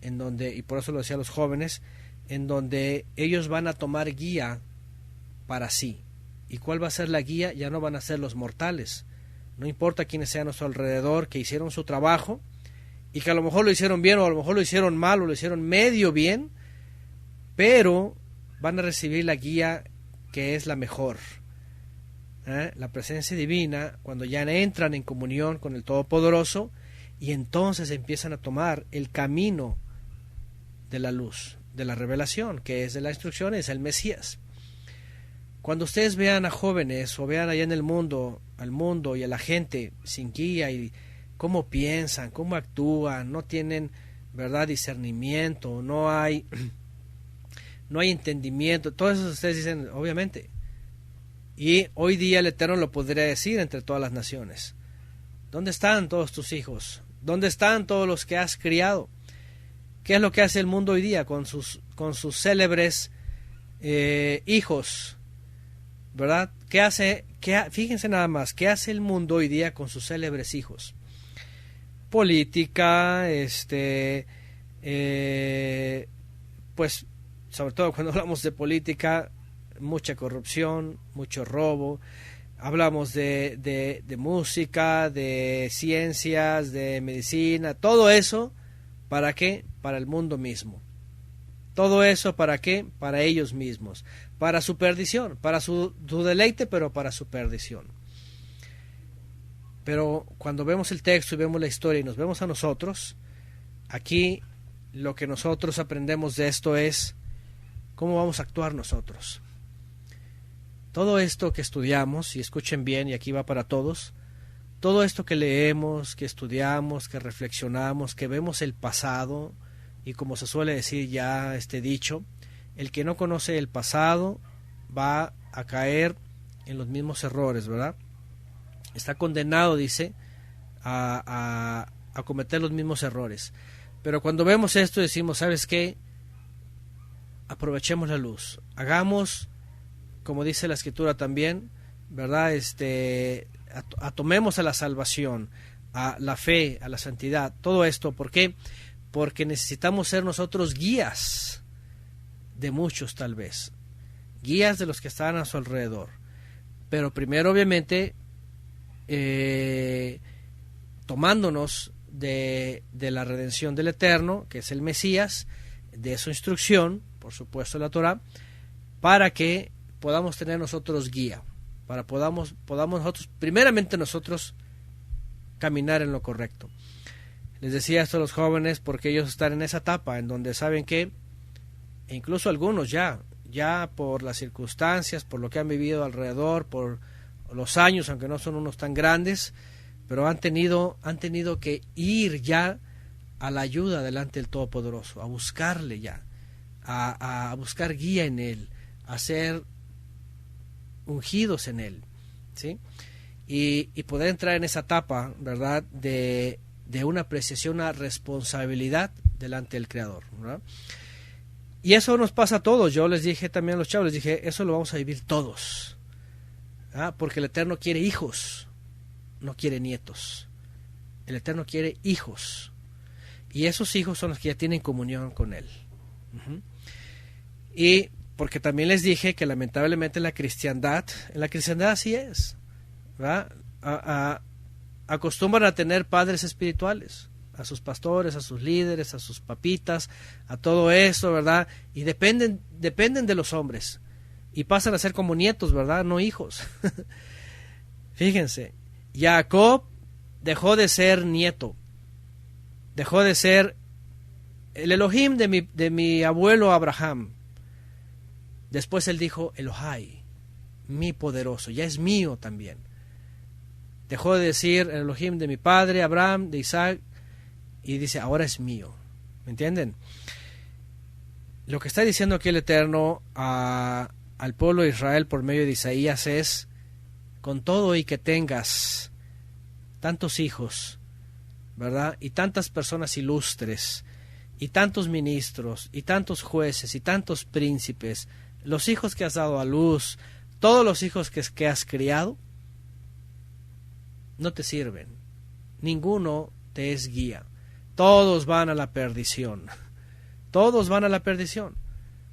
en donde, y por eso lo decía a los jóvenes, en donde ellos van a tomar guía para sí. ¿Y cuál va a ser la guía? Ya no van a ser los mortales. No importa quiénes sean a su alrededor, que hicieron su trabajo, y que a lo mejor lo hicieron bien, o a lo mejor lo hicieron mal, o lo hicieron medio bien, pero van a recibir la guía que es la mejor. La presencia divina, cuando ya entran en comunión con el Todopoderoso, y entonces empiezan a tomar el camino de la luz, de la revelación, que es de la instrucción, es el Mesías. Cuando ustedes vean a jóvenes o vean allá en el mundo, al mundo y a la gente sin guía y cómo piensan, cómo actúan, no tienen, ¿verdad?, discernimiento, no hay entendimiento, todo eso ustedes dicen, obviamente. Y hoy día el Eterno lo podría decir entre todas las naciones. ¿Dónde están todos tus hijos? ¿Dónde están todos los que has criado? ¿Qué es lo que hace el mundo hoy día con sus célebres hijos? ¿Verdad? Fíjense nada más, ¿qué hace el mundo hoy día con sus célebres hijos? Política, pues, sobre todo cuando hablamos de política, mucha corrupción, mucho robo. Hablamos de música, de ciencias, de medicina, todo eso, ¿para qué? Para el mundo mismo. Todo eso, ¿para qué? Para ellos mismos, para su perdición, para su deleite, pero para su perdición. Pero cuando vemos el texto y vemos la historia y nos vemos a nosotros, aquí lo que nosotros aprendemos de esto es cómo vamos a actuar nosotros. Todo esto que estudiamos, y escuchen bien, y aquí va para todos, todo esto que leemos, que estudiamos, que reflexionamos, que vemos el pasado, y como se suele decir ya dicho, el que no conoce el pasado va a caer en los mismos errores, ¿verdad? Está condenado, dice, a cometer los mismos errores. Pero cuando vemos esto decimos, ¿sabes qué? Aprovechemos la luz, hagamos, como dice la Escritura también, ¿verdad? Tomemos a la salvación, a la fe, a la santidad, todo esto. ¿Por qué? Porque necesitamos ser nosotros guías de muchos, tal vez, guías de los que están a su alrededor. Pero primero, obviamente, tomándonos de la redención del Eterno, que es el Mesías, de su instrucción, por supuesto la Torah, para que podamos tener nosotros guía, para podamos nosotros, primeramente nosotros, caminar en lo correcto. Les decía esto a los jóvenes porque ellos están en esa etapa en donde saben que, e incluso algunos ya por las circunstancias, por lo que han vivido alrededor, por los años, aunque no son unos tan grandes, pero han tenido que ir ya a la ayuda delante del Todopoderoso, a buscarle ya, a buscar guía en Él, a ser ungidos en Él, ¿sí? Y poder entrar en esa etapa, ¿verdad?, de una apreciación, una responsabilidad delante del Creador, ¿verdad? Y eso nos pasa a todos. Yo les dije también a los chavos, les dije, eso lo vamos a vivir todos, porque el Eterno quiere hijos, no quiere nietos. El Eterno quiere hijos, y esos hijos son los que ya tienen comunión con Él. Y porque también les dije que lamentablemente en la cristiandad así es, ¿verdad? Acostumbran a tener padres espirituales, a sus pastores, a sus líderes, a sus papitas, a todo eso, ¿verdad? Y dependen de los hombres y pasan a ser como nietos, ¿verdad? No hijos. Fíjense, Jacob dejó de ser nieto, dejó de ser el Elohim de mi abuelo Abraham. Después él dijo Elohai, mi poderoso, ya es mío también. Dejó de decir el Elohim de mi padre Abraham, de Isaac, y dice ahora es mío. ¿Me entienden? Lo que está diciendo aquí el Eterno al pueblo de Israel por medio de Isaías es: con todo y que tengas tantos hijos, ¿verdad? Y tantas personas ilustres, y tantos ministros, y tantos jueces, y tantos príncipes, los hijos que has dado a luz, todos los hijos que has criado, no te sirven. Ninguno te es guía. Todos van a la perdición. Todos van a la perdición.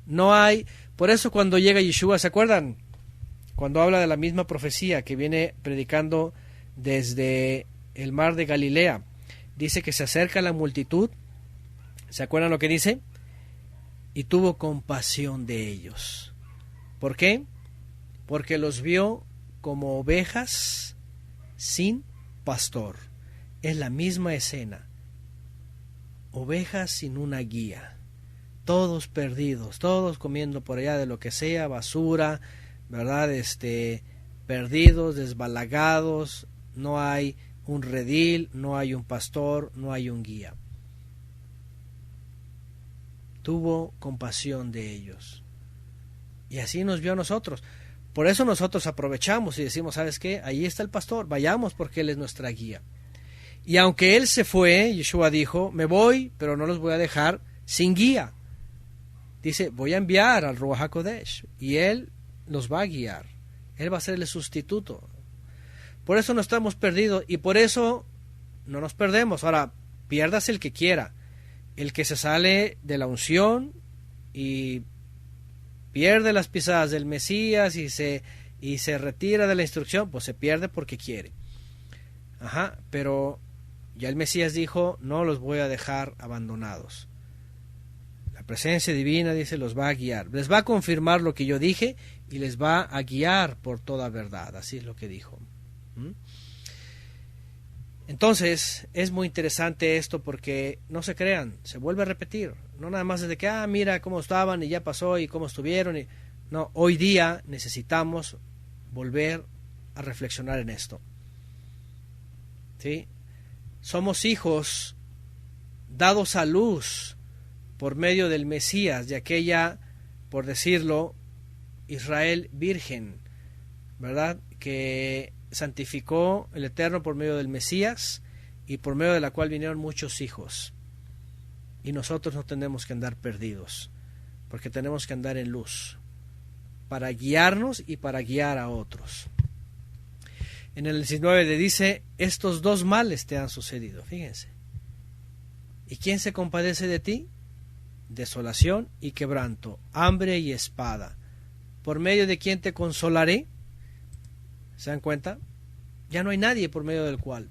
No hay... Por eso cuando llega Yeshua, ¿se acuerdan? Cuando habla de la misma profecía que viene predicando desde el mar de Galilea, dice que se acerca la multitud. ¿Se acuerdan lo que dice? Y tuvo compasión de ellos. ¿Por qué? Porque los vio como ovejas sin pastor. Es la misma escena. Ovejas sin una guía. Todos perdidos, todos comiendo por allá de lo que sea, basura, ¿verdad? Perdidos, desbalagados, no hay un redil, no hay un pastor, no hay un guía. Tuvo compasión de ellos. Y así nos vio a nosotros. Por eso nosotros aprovechamos y decimos, ¿sabes qué? Ahí está el pastor, vayamos porque él es nuestra guía. Y aunque él se fue, Yeshua dijo, me voy, pero no los voy a dejar sin guía. Dice, voy a enviar al Ruach HaKodesh y él los va a guiar. Él va a ser el sustituto. Por eso no estamos perdidos y por eso no nos perdemos. Ahora, piérdase el que quiera. El que se sale de la unción y pierde las pisadas del Mesías y se retira de la instrucción, pues se pierde porque quiere. Pero ya el Mesías dijo, no los voy a dejar abandonados. La presencia divina, dice, los va a guiar. Les va a confirmar lo que yo dije y les va a guiar por toda verdad. Así es lo que dijo. Entonces, es muy interesante esto porque no se crean, se vuelve a repetir. No nada más desde que, mira cómo estaban y ya pasó y cómo estuvieron. No, hoy día necesitamos volver a reflexionar en esto. ¿Sí? Somos hijos dados a luz por medio del Mesías, de aquella, por decirlo, Israel virgen, ¿verdad? Que santificó el Eterno por medio del Mesías y por medio de la cual vinieron muchos hijos. Y nosotros no tenemos que andar perdidos, porque tenemos que andar en luz, para guiarnos y para guiar a otros. En el 19 le dice, estos dos males te han sucedido, fíjense. ¿Y quién se compadece de ti? Desolación y quebranto, hambre y espada. ¿Por medio de quién te consolaré? ¿Se dan cuenta? Ya no hay nadie por medio del cual.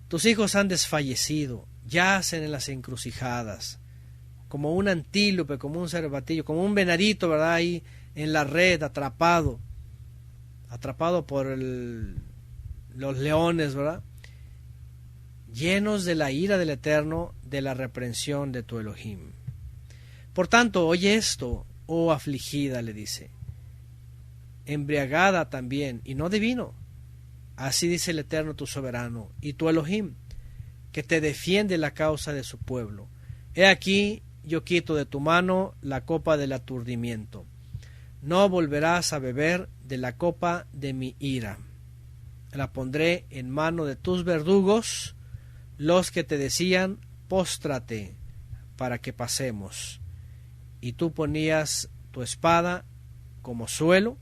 Tus hijos han desfallecido, yacen en las encrucijadas, como un antílope, como un cervatillo, como un venadito, ¿verdad? Ahí en la red, atrapado por los leones, ¿verdad? Llenos de la ira del Eterno, de la reprensión de tu Elohim. Por tanto, oye esto, oh afligida, le dice, embriagada también, y no de vino. Así dice el Eterno tu soberano, y tu Elohim, que te defiende la causa de su pueblo. He aquí, yo quito de tu mano la copa del aturdimiento. No volverás a beber de la copa de mi ira. La pondré en mano de tus verdugos, los que te decían, póstrate, para que pasemos. Y tú ponías tu espada como suelo,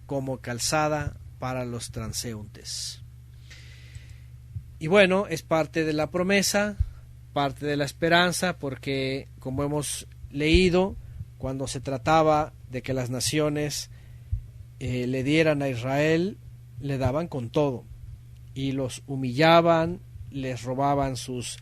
como calzada para los transeúntes. Y bueno, es parte de la promesa, parte de la esperanza, porque como hemos leído, cuando se trataba de que las naciones le dieran a Israel, le daban con todo, y los humillaban, les robaban sus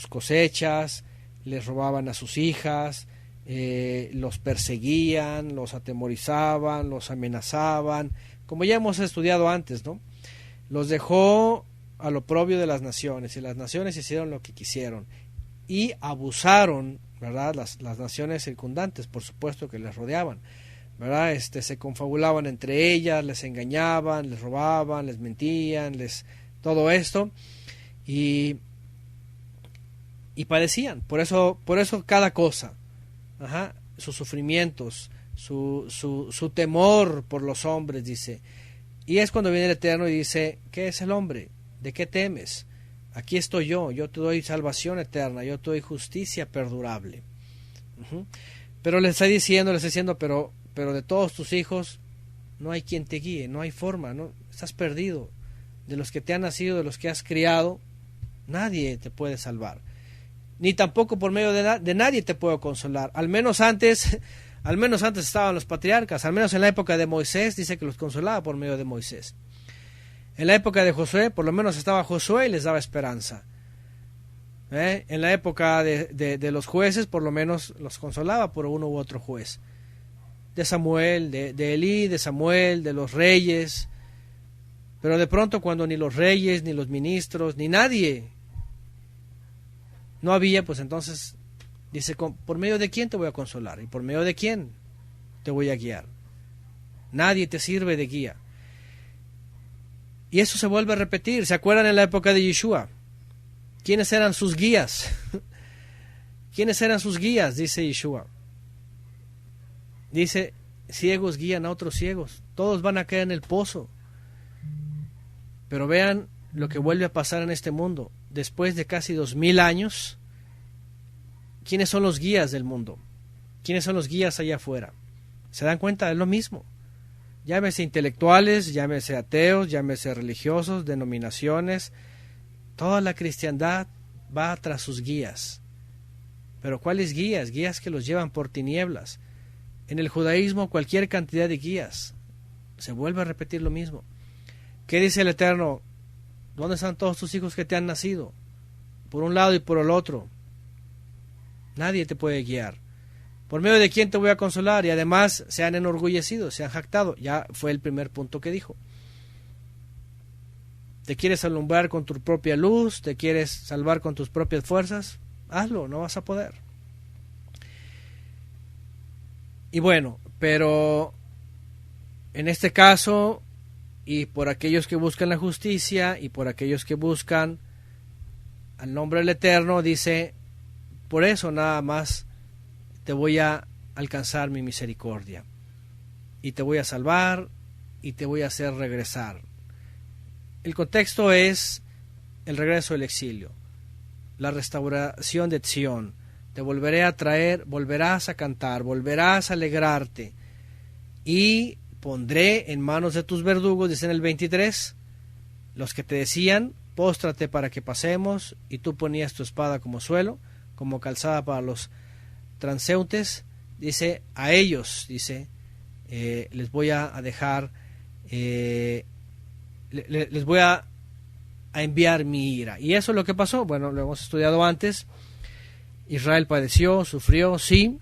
cosechas, les robaban a sus hijas, los perseguían, los atemorizaban, los amenazaban, como ya hemos estudiado antes, ¿no? Los dejó al oprobio de las naciones, y las naciones hicieron lo que quisieron y abusaron, ¿verdad? Las naciones circundantes, por supuesto, que les rodeaban, ¿verdad? Se confabulaban entre ellas, les engañaban, les robaban, les mentían, todo esto, y padecían. Por eso cada cosa, sus sufrimientos, su temor por los hombres, dice. Y es cuando viene el Eterno y dice: ¿qué es el hombre? ¿De qué temes? Aquí estoy yo te doy salvación eterna, yo te doy justicia perdurable. Pero le está diciendo, pero de todos tus hijos no hay quien te guíe, no hay forma, ¿no? Estás perdido. De los que te han nacido, de los que has criado, nadie te puede salvar. Ni tampoco por medio de nadie te puedo consolar. Al menos antes estaban los patriarcas, al menos en la época de Moisés, dice que los consolaba por medio de Moisés. En la época de Josué, por lo menos estaba Josué y les daba esperanza. En la época de los jueces, por lo menos los consolaba por uno u otro juez. De Samuel, de Elí, de Samuel, de los reyes. Pero de pronto, cuando ni los reyes, ni los ministros, ni nadie no había, pues entonces dice: ¿por medio de quién te voy a consolar? ¿Y por medio de quién te voy a guiar? Nadie te sirve de guía. Y eso se vuelve a repetir. ¿Se acuerdan en la época de Yeshua? ¿Quiénes eran sus guías? ¿Quiénes eran sus guías? Dice Yeshua. Dice: ciegos guían a otros ciegos. Todos van a caer en el pozo. Pero vean lo que vuelve a pasar en este mundo. Después de casi 2000 años, ¿quiénes son los guías del mundo? ¿Quiénes son los guías allá afuera? ¿Se dan cuenta? Es lo mismo. Llámese intelectuales, llámese ateos, llámese religiosos, denominaciones. Toda la cristiandad va tras sus guías. ¿Pero cuáles guías? Guías que los llevan por tinieblas. En el judaísmo, cualquier cantidad de guías. Se vuelve a repetir lo mismo. ¿Qué dice el Eterno? ¿Dónde están todos tus hijos que te han nacido? Por un lado y por el otro. Nadie te puede guiar. ¿Por medio de quién te voy a consolar? Y además se han enorgullecido, se han jactado. Ya fue el primer punto que dijo. ¿Te quieres alumbrar con tu propia luz? ¿Te quieres salvar con tus propias fuerzas? Hazlo, no vas a poder. Y bueno, pero en este caso, y por aquellos que buscan la justicia, y por aquellos que buscan al nombre del Eterno, dice: por eso nada más te voy a alcanzar mi misericordia, y te voy a salvar, y te voy a hacer regresar. El contexto es el regreso del exilio, la restauración de Sion. Te volveré a traer, volverás a cantar, volverás a alegrarte, y pondré en manos de tus verdugos, dice en el 23, los que te decían: póstrate para que pasemos, y tú ponías tu espada como suelo, como calzada para los transeúntes. Dice: a ellos, dice, les voy a dejar, les voy a enviar mi ira. Y eso es lo que pasó. Bueno, lo hemos estudiado antes. Israel padeció, sufrió, sí,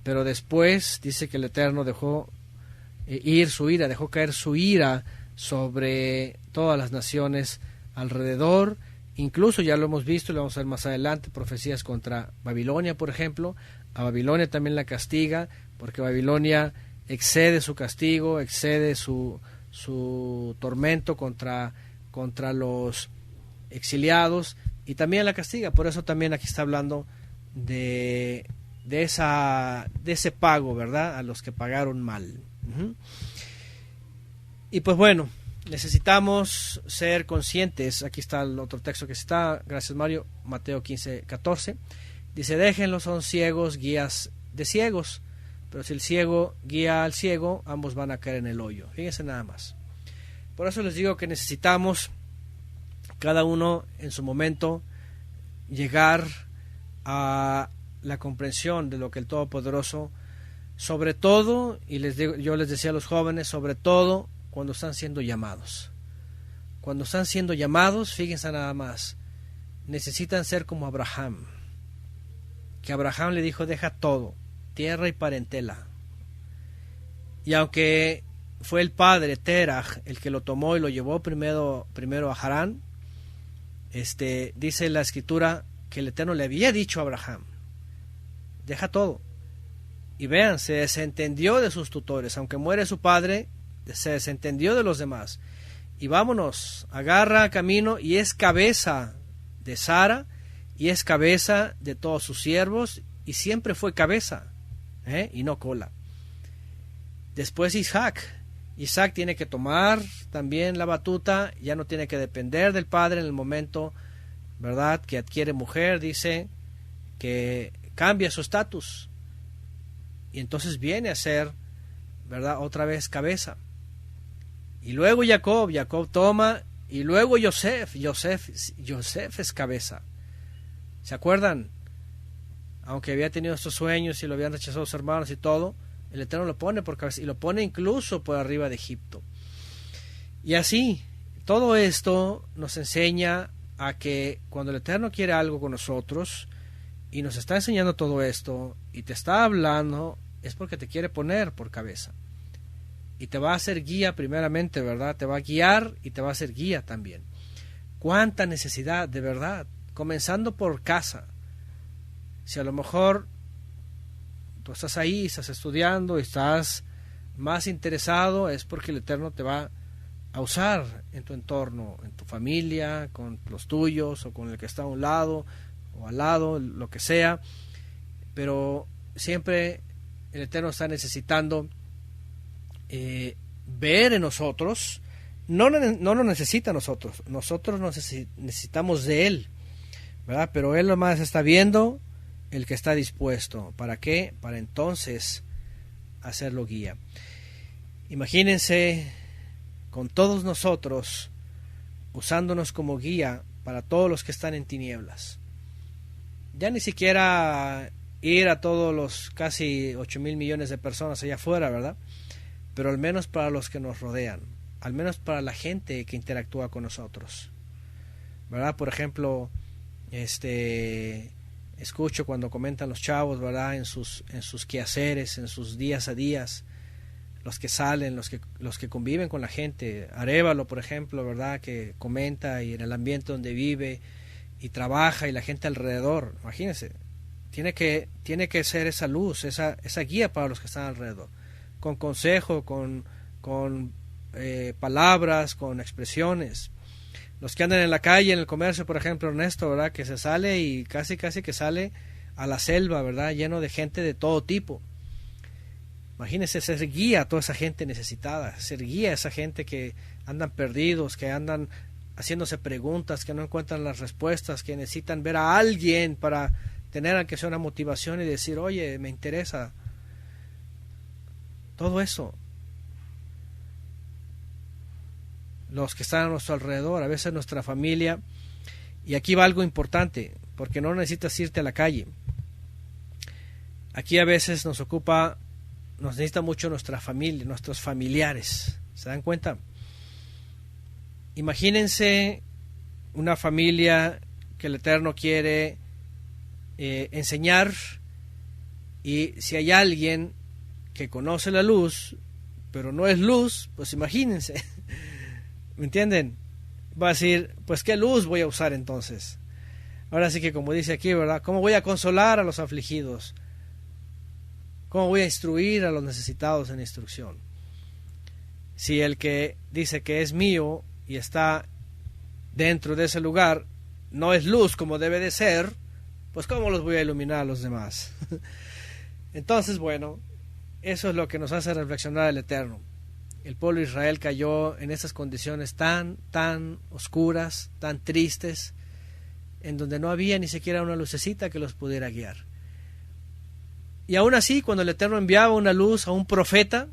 pero después dice que el Eterno dejó ir su ira, dejó caer su ira sobre todas las naciones alrededor. Incluso ya lo hemos visto, lo vamos a ver más adelante, profecías contra Babilonia, por ejemplo. A Babilonia también la castiga, porque Babilonia excede su castigo, excede su tormento contra los exiliados, y también la castiga. Por eso también aquí está hablando de ese pago, ¿verdad?, a los que pagaron mal. Y pues bueno, necesitamos ser conscientes. Aquí está el otro texto que está, gracias Mario, Mateo 15:14. Dice: déjenlos, son ciegos, guías de ciegos, pero si el ciego guía al ciego, ambos van a caer en el hoyo. Fíjense nada más. Por eso les digo que necesitamos, cada uno en su momento, llegar a la comprensión de lo que el Todopoderoso, sobre todo, y yo les decía a los jóvenes, sobre todo cuando están siendo llamados. Cuando están siendo llamados, fíjense nada más, necesitan ser como Abraham. Que Abraham le dijo: deja todo, tierra y parentela. Y aunque fue el padre Terach el que lo tomó y lo llevó primero a Harán, dice la escritura que el Eterno le había dicho a Abraham, deja todo. Y vean, se desentendió de sus tutores, aunque muere su padre, se desentendió de los demás. Y vámonos, agarra camino y es cabeza de Sara y es cabeza de todos sus siervos y siempre fue cabeza, y no cola. Después Isaac tiene que tomar también la batuta, ya no tiene que depender del padre en el momento, ¿verdad?, que adquiere mujer, dice que cambia su estatus y entonces viene a ser, ¿verdad?, otra vez cabeza. Y luego Jacob toma, y luego Yosef es cabeza. ¿Se acuerdan? Aunque había tenido estos sueños y lo habían rechazado sus hermanos y todo, el Eterno lo pone por cabeza y lo pone incluso por arriba de Egipto. Y así, todo esto nos enseña a que cuando el Eterno quiere algo con nosotros y nos está enseñando todo esto y te está hablando, es porque te quiere poner por cabeza. Y te va a hacer guía primeramente, ¿verdad? Te va a guiar y te va a hacer guía también. ¿Cuánta necesidad, de verdad? Comenzando por casa. Si a lo mejor tú estás ahí, estás estudiando, estás más interesado, es porque el Eterno te va a usar en tu entorno, en tu familia, con los tuyos o con el que está a un lado o al lado, lo que sea. Pero siempre el Eterno está necesitando ver en nosotros, no nos necesita a nosotros necesitamos de Él, ¿verdad? Pero Él nomás está viendo el que está dispuesto. ¿Para qué? Para entonces hacerlo guía. Imagínense con todos nosotros usándonos como guía para todos los que están en tinieblas. Ya ni siquiera ir a todos los casi 8,000 millones de personas allá afuera, ¿verdad? Pero al menos para los que nos rodean, al menos para la gente que interactúa con nosotros, ¿verdad? Por ejemplo, escucho cuando comentan los chavos, ¿verdad?, en sus quehaceres, en sus días a días, los que salen, los que conviven con la gente. Arévalo, por ejemplo, ¿verdad?, que comenta y en el ambiente donde vive y trabaja y la gente alrededor. Imagínense, tiene que ser esa luz, esa guía para los que están alrededor, con consejo, con palabras, con expresiones. Los que andan en la calle, en el comercio, por ejemplo, Ernesto, ¿verdad?, que se sale y casi que sale a la selva, ¿verdad?, lleno de gente de todo tipo. Imagínense ser guía a toda esa gente necesitada, ser guía a esa gente que andan perdidos, que andan haciéndose preguntas, que no encuentran las respuestas, que necesitan ver a alguien para tener aunque sea una motivación y decir, oye, me interesa. Todo eso. Los que están a nuestro alrededor, a veces nuestra familia. Y aquí va algo importante, porque no necesitas irte a la calle. Aquí a veces nos necesita mucho nuestra familia, nuestros familiares. ¿Se dan cuenta? Imagínense una familia que el Eterno quiere enseñar, y si hay alguien que conoce la luz, pero no es luz, pues imagínense. ¿Me entienden? Va a decir, pues ¿qué luz voy a usar entonces? Ahora sí que como dice aquí, ¿verdad? ¿Cómo voy a consolar a los afligidos? ¿Cómo voy a instruir a los necesitados en instrucción? Si el que dice que es mío y está dentro de ese lugar no es luz como debe de ser, pues ¿cómo los voy a iluminar a los demás? Entonces, bueno, eso es lo que nos hace reflexionar el Eterno. El pueblo de Israel cayó en esas condiciones tan oscuras, tan tristes, en donde no había ni siquiera una lucecita que los pudiera guiar. Y aún así, cuando el Eterno enviaba una luz a un profeta,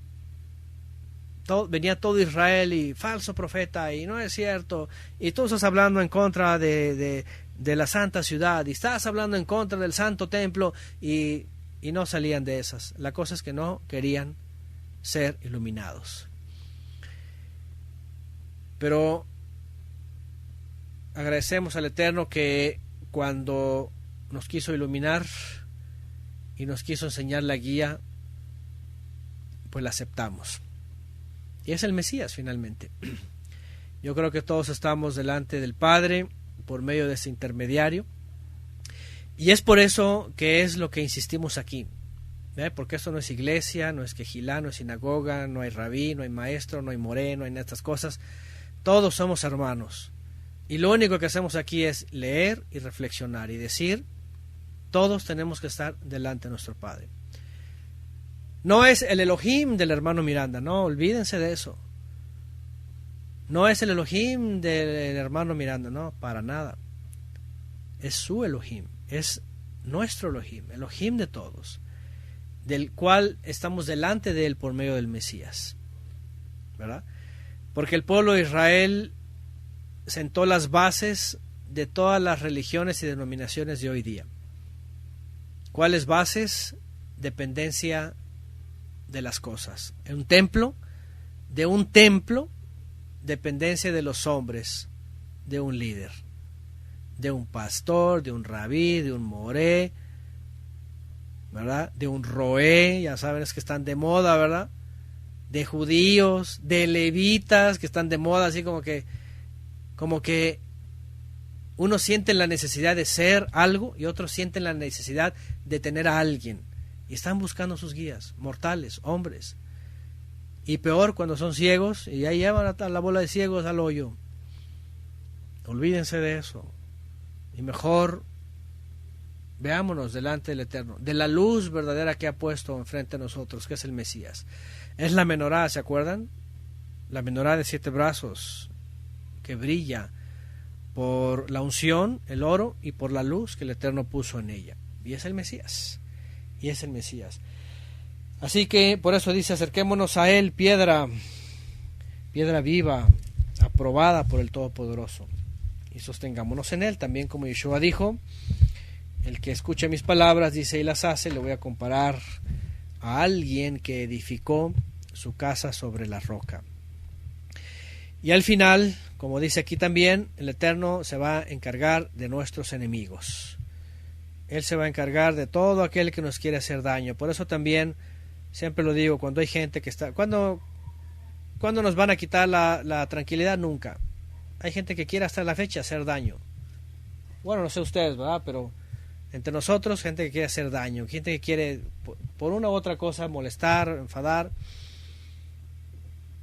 venía todo Israel y falso profeta, y no es cierto, y tú estás hablando en contra de la santa ciudad, y estás hablando en contra del santo templo, y no salían de esas. La cosa es que no querían ser iluminados. Pero agradecemos al Eterno que cuando nos quiso iluminar y nos quiso enseñar la guía, pues la aceptamos. Y es el Mesías finalmente. Yo creo que todos estamos delante del Padre por medio de ese intermediario. Y es por eso que es lo que insistimos aquí. Porque esto no es iglesia, no es quejilá, no es sinagoga, no hay rabí, no hay maestro, no hay moré, no hay estas cosas. Todos somos hermanos. Y lo único que hacemos aquí es leer y reflexionar y decir, todos tenemos que estar delante de nuestro Padre. No es el Elohim del hermano Miranda, no, olvídense de eso. No es el Elohim del hermano Miranda, no, para nada. Es su Elohim, es nuestro Elohim, Elohim de todos, del cual estamos delante de él por medio del Mesías, ¿verdad? Porque el pueblo de Israel sentó las bases de todas las religiones y denominaciones de hoy día. ¿Cuáles bases? Dependencia de las cosas. En un templo, dependencia de los hombres, de un líder, de un pastor, de un rabí, de un moré, ¿verdad? De un roé, ya saben, es que están de moda, ¿verdad? De judíos, de levitas, que están de moda, así como que unos sienten la necesidad de ser algo y otros sienten la necesidad de tener a alguien. Y están buscando sus guías, mortales, hombres. Y peor cuando son ciegos y ahí llevan a la bola de ciegos al hoyo. Olvídense de eso. Y mejor veámonos delante del Eterno, de la luz verdadera que ha puesto enfrente de nosotros, que es el Mesías. Es la menorá, ¿se acuerdan? La menorá de 7 brazos, que brilla por la unción, el oro, y por la luz que el Eterno puso en ella. Y es el Mesías. Y es el Mesías. Así que por eso dice, acerquémonos a él, piedra viva, aprobada por el Todopoderoso, y sostengámonos en él, también como Yeshua dijo, el que escucha mis palabras, dice, y las hace, le voy a comparar a alguien que edificó su casa sobre la roca. Y al final, como dice aquí también, el Eterno se va a encargar de nuestros enemigos. Él se va a encargar de todo aquel que nos quiere hacer daño. Por eso también, siempre lo digo, cuando hay gente que está... ¿Cuándo nos van a quitar la tranquilidad? Nunca. Hay gente que quiere hasta la fecha hacer daño. Bueno, no sé ustedes, ¿verdad? Pero entre nosotros, gente que quiere hacer daño, gente que quiere, por una u otra cosa, molestar, enfadar.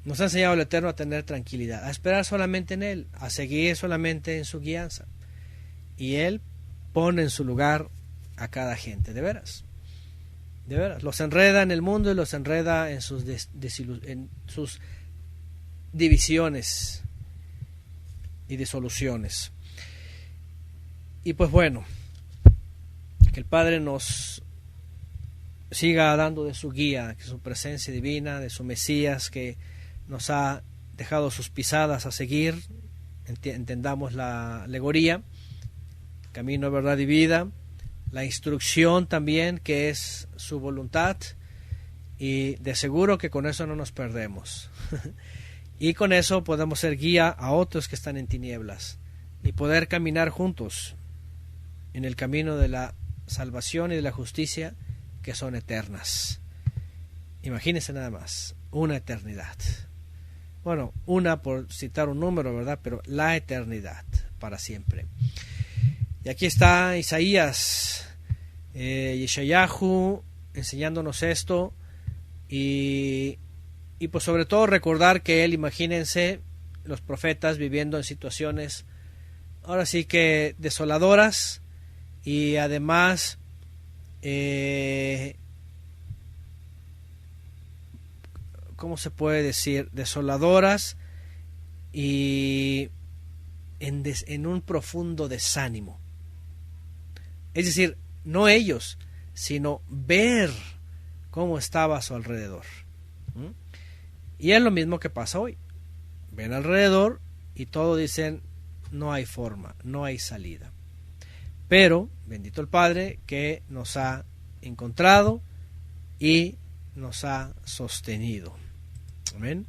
Nos ha enseñado el Eterno a tener tranquilidad, a esperar solamente en Él, a seguir solamente en su guianza. Y Él pone en su lugar a cada gente, de veras. De veras. Los enreda en el mundo y los enreda en sus divisiones y disoluciones. Y pues bueno, que el Padre nos siga dando de su guía, que su presencia divina, de su Mesías, que nos ha dejado sus pisadas a seguir, entendamos la alegoría, camino, verdad y vida, la instrucción también, que es su voluntad, y de seguro que con eso no nos perdemos. Y con eso podemos ser guía a otros que están en tinieblas, y poder caminar juntos en el camino de la salvación y de la justicia, que son eternas. Imagínense nada más, una eternidad. Bueno, una por citar un número, ¿verdad? Pero la eternidad, para siempre. Y aquí está Isaías, Yeshayahu, enseñándonos esto. Y pues sobre todo recordar que él, imagínense, los profetas viviendo en situaciones, ahora sí que desoladoras, y además ¿cómo se puede decir? Desoladoras y en un profundo desánimo. Es decir, no ellos, sino ver cómo estaba a su alrededor. Y es lo mismo que pasa hoy. Ven alrededor y todos dicen, no hay forma, no hay salida. Pero, bendito el Padre, que nos ha encontrado y nos ha sostenido. Amén.